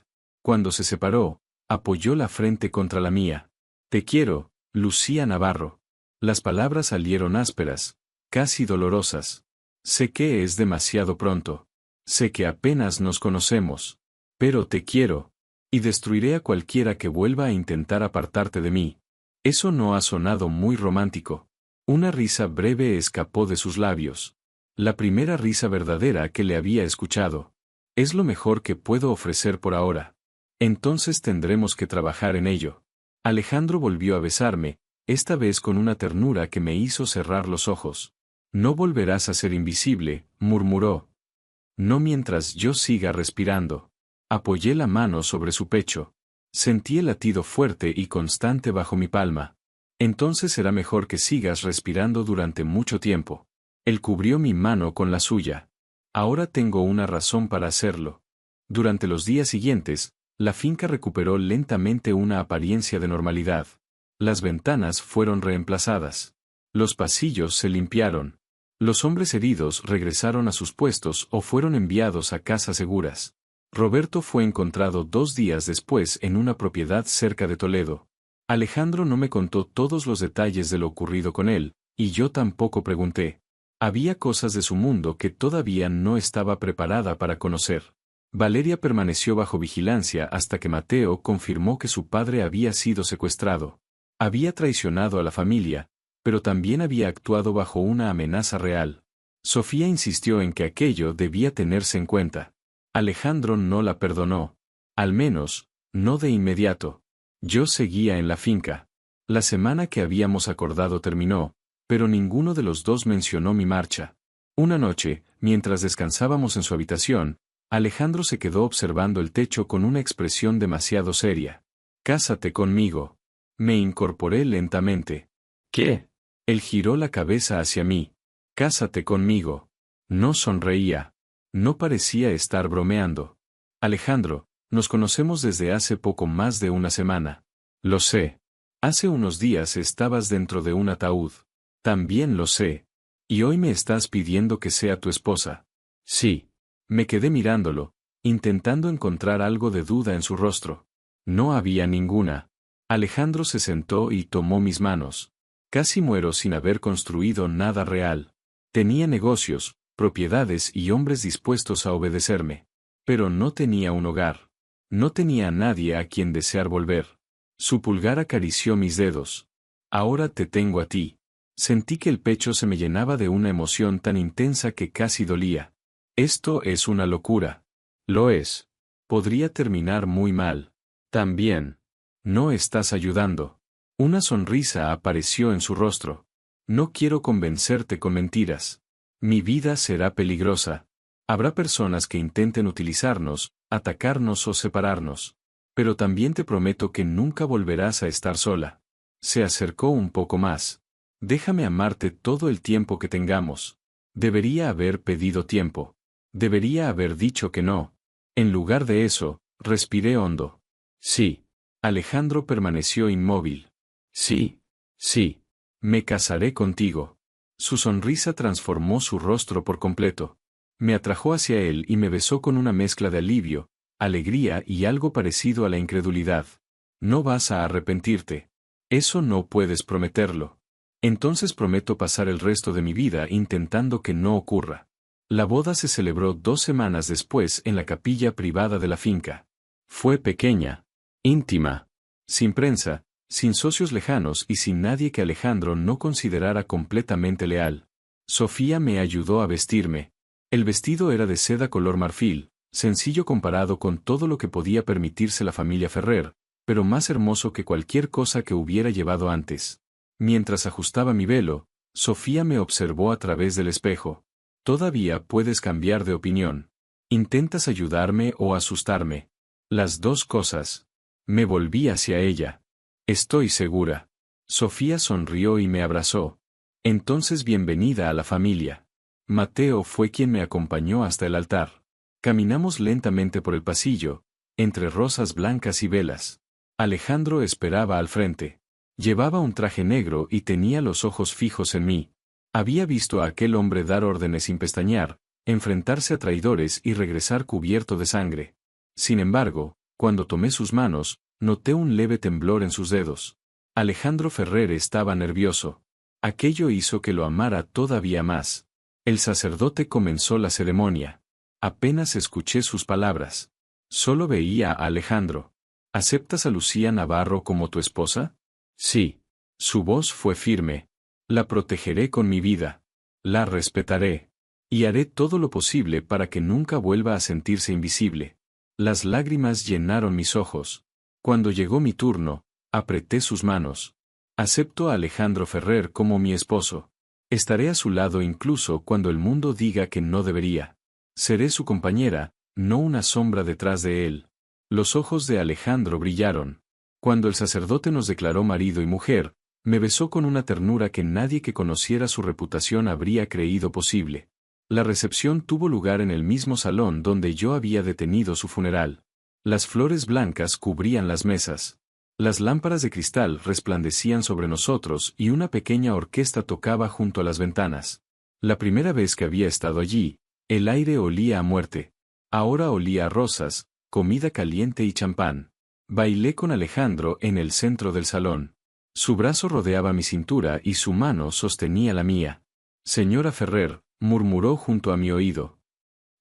Cuando se separó, apoyó la frente contra la mía. Te quiero, Lucía Navarro. Las palabras salieron ásperas, casi dolorosas. Sé que es demasiado pronto. Sé que apenas nos conocemos. Pero te quiero. Y destruiré a cualquiera que vuelva a intentar apartarte de mí. Eso no ha sonado muy romántico. Una risa breve escapó de sus labios. La primera risa verdadera que le había escuchado. Es lo mejor que puedo ofrecer por ahora. Entonces tendremos que trabajar en ello. Alejandro volvió a besarme, esta vez con una ternura que me hizo cerrar los ojos. No volverás a ser invisible, murmuró. No mientras yo siga respirando. Apoyé la mano sobre su pecho. Sentí el latido fuerte y constante bajo mi palma. Entonces será mejor que sigas respirando durante mucho tiempo. Él cubrió mi mano con la suya. Ahora tengo una razón para hacerlo. Durante los días siguientes, la finca recuperó lentamente una apariencia de normalidad. Las ventanas fueron reemplazadas. Los pasillos se limpiaron. Los hombres heridos regresaron a sus puestos o fueron enviados a casas seguras. Roberto fue encontrado 2 días después en una propiedad cerca de Toledo. Alejandro no me contó todos los detalles de lo ocurrido con él, y yo tampoco pregunté. Había cosas de su mundo que todavía no estaba preparada para conocer. Valeria permaneció bajo vigilancia hasta que Mateo confirmó que su padre había sido secuestrado. Había traicionado a la familia, pero también había actuado bajo una amenaza real. Sofía insistió en que aquello debía tenerse en cuenta. Alejandro no la perdonó. Al menos, no de inmediato. Yo seguía en la finca. La semana que habíamos acordado terminó, pero ninguno de los dos mencionó mi marcha. Una noche, mientras descansábamos en su habitación, Alejandro se quedó observando el techo con una expresión demasiado seria. «Cásate conmigo». Me incorporé lentamente. «¿Qué?». Él giró la cabeza hacia mí. «Cásate conmigo». No sonreía. No parecía estar bromeando. «Alejandro, nos conocemos desde hace poco más de una semana». «Lo sé. Hace unos días estabas dentro de un ataúd». «También lo sé. Y hoy me estás pidiendo que sea tu esposa». «Sí». Me quedé mirándolo, intentando encontrar algo de duda en su rostro. No había ninguna. Alejandro se sentó y tomó mis manos. Casi muero sin haber construido nada real. Tenía negocios, propiedades y hombres dispuestos a obedecerme. Pero no tenía un hogar. No tenía a nadie a quien desear volver. Su pulgar acarició mis dedos. «Ahora te tengo a ti». Sentí que el pecho se me llenaba de una emoción tan intensa que casi dolía. Esto es una locura. Lo es. Podría terminar muy mal. También. No estás ayudando. Una sonrisa apareció en su rostro. No quiero convencerte con mentiras. Mi vida será peligrosa. Habrá personas que intenten utilizarnos, atacarnos o separarnos. Pero también te prometo que nunca volverás a estar sola. Se acercó un poco más. Déjame amarte todo el tiempo que tengamos. Debería haber pedido tiempo. Debería haber dicho que no. En lugar de eso, respiré hondo. Sí. Alejandro permaneció inmóvil. Sí. Sí. Me casaré contigo. Su sonrisa transformó su rostro por completo. Me atrajo hacia él y me besó con una mezcla de alivio, alegría y algo parecido a la incredulidad. No vas a arrepentirte. Eso no puedes prometerlo. Entonces prometo pasar el resto de mi vida intentando que no ocurra. La boda se celebró 2 semanas después en la capilla privada de la finca. Fue pequeña, íntima, sin prensa, sin socios lejanos y sin nadie que Alejandro no considerara completamente leal. Sofía me ayudó a vestirme. El vestido era de seda color marfil, sencillo comparado con todo lo que podía permitirse la familia Ferrer, pero más hermoso que cualquier cosa que hubiera llevado antes. Mientras ajustaba mi velo, Sofía me observó a través del espejo. Todavía puedes cambiar de opinión. ¿Intentas ayudarme o asustarme? Las dos cosas. Me volví hacia ella. Estoy segura. Sofía sonrió y me abrazó. Entonces bienvenida a la familia. Mateo fue quien me acompañó hasta el altar. Caminamos lentamente por el pasillo, entre rosas blancas y velas. Alejandro esperaba al frente. Llevaba un traje negro y tenía los ojos fijos en mí. Había visto a aquel hombre dar órdenes sin pestañear, enfrentarse a traidores y regresar cubierto de sangre. Sin embargo, cuando tomé sus manos, noté un leve temblor en sus dedos. Alejandro Ferrer estaba nervioso. Aquello hizo que lo amara todavía más. El sacerdote comenzó la ceremonia. Apenas escuché sus palabras. Solo veía a Alejandro. ¿Aceptas a Lucía Navarro como tu esposa? Sí. Su voz fue firme. La protegeré con mi vida. La respetaré. Y haré todo lo posible para que nunca vuelva a sentirse invisible. Las lágrimas llenaron mis ojos. Cuando llegó mi turno, apreté sus manos. Acepto a Alejandro Ferrer como mi esposo. Estaré a su lado incluso cuando el mundo diga que no debería. Seré su compañera, no una sombra detrás de él. Los ojos de Alejandro brillaron. Cuando el sacerdote nos declaró marido y mujer, me besó con una ternura que nadie que conociera su reputación habría creído posible. La recepción tuvo lugar en el mismo salón donde yo había detenido su funeral. Las flores blancas cubrían las mesas. Las lámparas de cristal resplandecían sobre nosotros y una pequeña orquesta tocaba junto a las ventanas. La primera vez que había estado allí, el aire olía a muerte. Ahora olía a rosas, comida caliente y champán. Bailé con Alejandro en el centro del salón. Su brazo rodeaba mi cintura y su mano sostenía la mía. Señora Ferrer, murmuró junto a mi oído.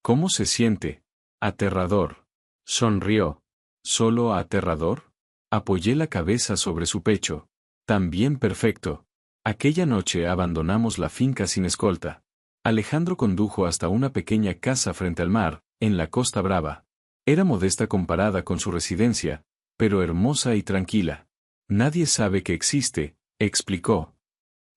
¿Cómo se siente? Aterrador. Sonrió. ¿Solo aterrador? Apoyé la cabeza sobre su pecho. También perfecto. Aquella noche abandonamos la finca sin escolta. Alejandro condujo hasta una pequeña casa frente al mar, en la Costa Brava. Era modesta comparada con su residencia, pero hermosa y tranquila. Nadie sabe que existe, explicó.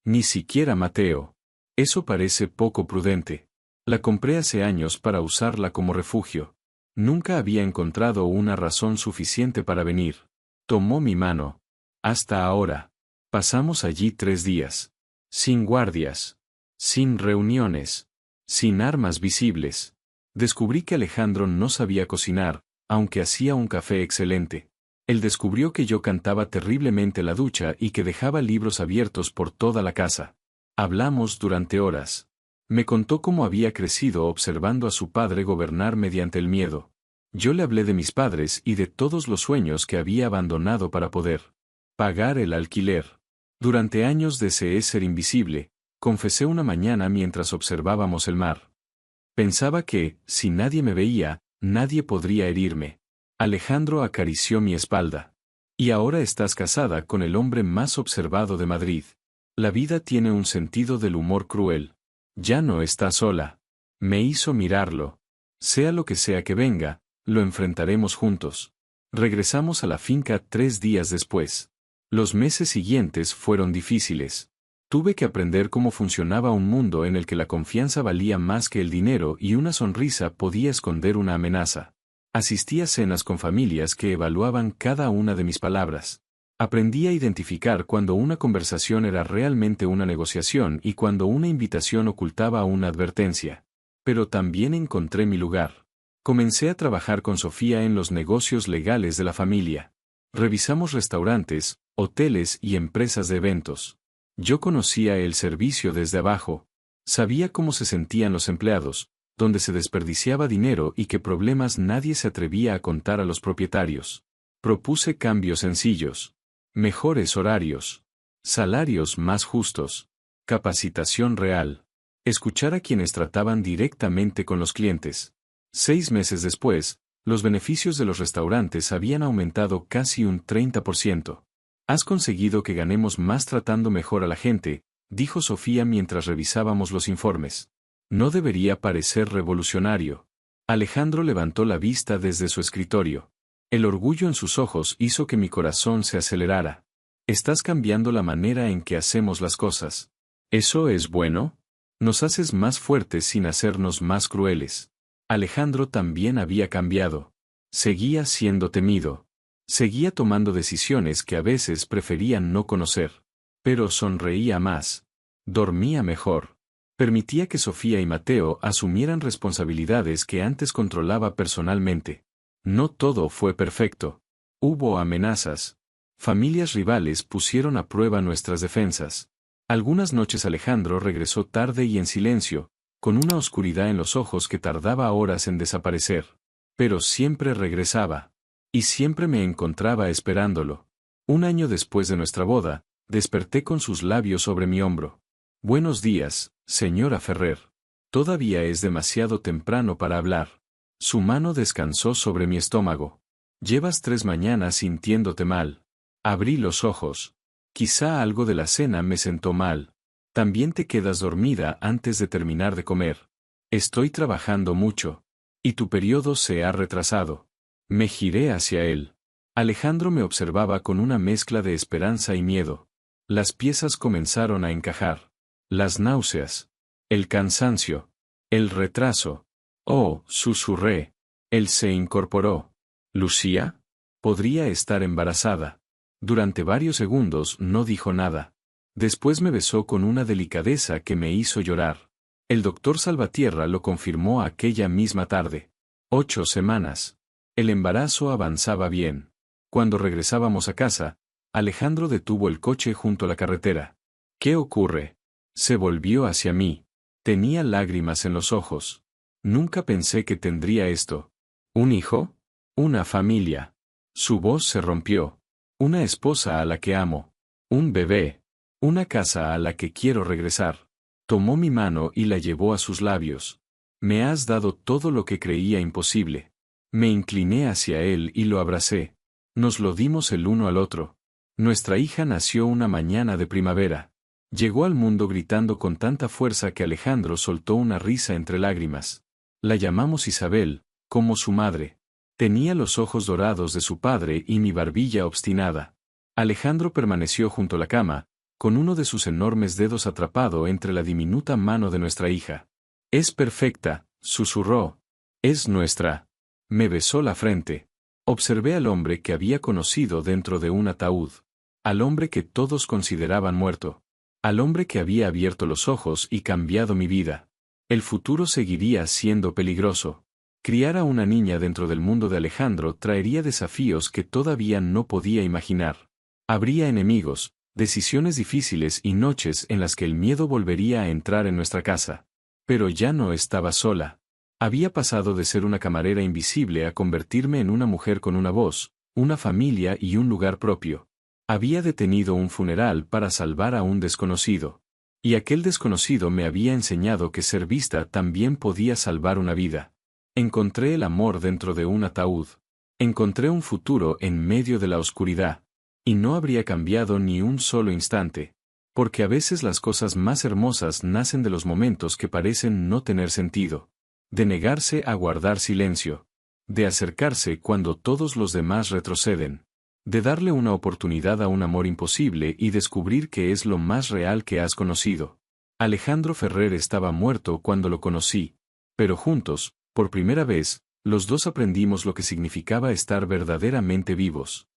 Ni siquiera Mateo. Eso parece poco prudente. La compré hace años para usarla como refugio. Nunca había encontrado una razón suficiente para venir. Tomó mi mano. Hasta ahora. Pasamos allí 3 días. Sin guardias. Sin reuniones. Sin armas visibles. Descubrí que Alejandro no sabía cocinar, aunque hacía un café excelente. Él descubrió que yo cantaba terriblemente la ducha y que dejaba libros abiertos por toda la casa. Hablamos durante horas. Me contó cómo había crecido observando a su padre gobernar mediante el miedo. Yo le hablé de mis padres y de todos los sueños que había abandonado para poder pagar el alquiler. Durante años deseé ser invisible, confesé una mañana mientras observábamos el mar. Pensaba que, si nadie me veía, nadie podría herirme. Alejandro acarició mi espalda. Y ahora estás casada con el hombre más observado de Madrid. La vida tiene un sentido del humor cruel. Ya no está sola. Me hizo mirarlo. Sea lo que sea que venga, lo enfrentaremos juntos. Regresamos a la finca 3 días después. Los meses siguientes fueron difíciles. Tuve que aprender cómo funcionaba un mundo en el que la confianza valía más que el dinero y una sonrisa podía esconder una amenaza. Asistí a cenas con familias que evaluaban cada una de mis palabras. Aprendí a identificar cuando una conversación era realmente una negociación y cuando una invitación ocultaba una advertencia. Pero también encontré mi lugar. Comencé a trabajar con Sofía en los negocios legales de la familia. Revisamos restaurantes, hoteles y empresas de eventos. Yo conocía el servicio desde abajo. Sabía cómo se sentían los empleados, donde se desperdiciaba dinero y qué problemas nadie se atrevía a contar a los propietarios. Propuse cambios sencillos. Mejores horarios. Salarios más justos. Capacitación real. Escuchar a quienes trataban directamente con los clientes. 6 meses después, los beneficios de los restaurantes habían aumentado casi un 30%. Has conseguido que ganemos más tratando mejor a la gente, dijo Sofía mientras revisábamos los informes. No debería parecer revolucionario. Alejandro levantó la vista desde su escritorio. El orgullo en sus ojos hizo que mi corazón se acelerara. Estás cambiando la manera en que hacemos las cosas. ¿Eso es bueno? Nos haces más fuertes sin hacernos más crueles. Alejandro también había cambiado. Seguía siendo temido. Seguía tomando decisiones que a veces prefería no conocer. Pero sonreía más. Dormía mejor. Permitía que Sofía y Mateo asumieran responsabilidades que antes controlaba personalmente. No todo fue perfecto. Hubo amenazas. Familias rivales pusieron a prueba nuestras defensas. Algunas noches Alejandro regresó tarde y en silencio, con una oscuridad en los ojos que tardaba horas en desaparecer. Pero siempre regresaba. Y siempre me encontraba esperándolo. Un año después de nuestra boda, desperté con sus labios sobre mi hombro. Buenos días, señora Ferrer. Todavía es demasiado temprano para hablar. Su mano descansó sobre mi estómago. Llevas 3 mañanas sintiéndote mal. Abrí los ojos. Quizá algo de la cena me sentó mal. También te quedas dormida antes de terminar de comer. Estoy trabajando mucho. Y tu periodo se ha retrasado. Me giré hacia él. Alejandro me observaba con una mezcla de esperanza y miedo. Las piezas comenzaron a encajar. Las náuseas. El cansancio. El retraso. Oh, susurré. Él se incorporó. ¿Lucía? Podría estar embarazada. Durante varios segundos no dijo nada. Después me besó con una delicadeza que me hizo llorar. El doctor Salvatierra lo confirmó aquella misma tarde. 8 semanas. El embarazo avanzaba bien. Cuando regresábamos a casa, Alejandro detuvo el coche junto a la carretera. ¿Qué ocurre? Se volvió hacia mí. Tenía lágrimas en los ojos. Nunca pensé que tendría esto. ¿Un hijo? Una familia. Su voz se rompió. Una esposa a la que amo. Un bebé. Una casa a la que quiero regresar. Tomó mi mano y la llevó a sus labios. Me has dado todo lo que creía imposible. Me incliné hacia él y lo abracé. Nos lo dimos el uno al otro. Nuestra hija nació una mañana de primavera. Llegó al mundo gritando con tanta fuerza que Alejandro soltó una risa entre lágrimas. La llamamos Isabel, como su madre. Tenía los ojos dorados de su padre y mi barbilla obstinada. Alejandro permaneció junto a la cama, con uno de sus enormes dedos atrapado entre la diminuta mano de nuestra hija. Es perfecta, susurró. Es nuestra. Me besó la frente. Observé al hombre que había conocido dentro de un ataúd. Al hombre que todos consideraban muerto. Al hombre que había abierto los ojos y cambiado mi vida. El futuro seguiría siendo peligroso. Criar a una niña dentro del mundo de Alejandro traería desafíos que todavía no podía imaginar. Habría enemigos, decisiones difíciles y noches en las que el miedo volvería a entrar en nuestra casa. Pero ya no estaba sola. Había pasado de ser una camarera invisible a convertirme en una mujer con una voz, una familia y un lugar propio. Había detenido un funeral para salvar a un desconocido. Y aquel desconocido me había enseñado que ser vista también podía salvar una vida. Encontré el amor dentro de un ataúd. Encontré un futuro en medio de la oscuridad. Y no habría cambiado ni un solo instante. Porque a veces las cosas más hermosas nacen de los momentos que parecen no tener sentido. De negarse a guardar silencio. De acercarse cuando todos los demás retroceden. De darle una oportunidad a un amor imposible y descubrir que es lo más real que has conocido. Alejandro Ferrer estaba muerto cuando lo conocí. Pero juntos, por primera vez, los dos aprendimos lo que significaba estar verdaderamente vivos.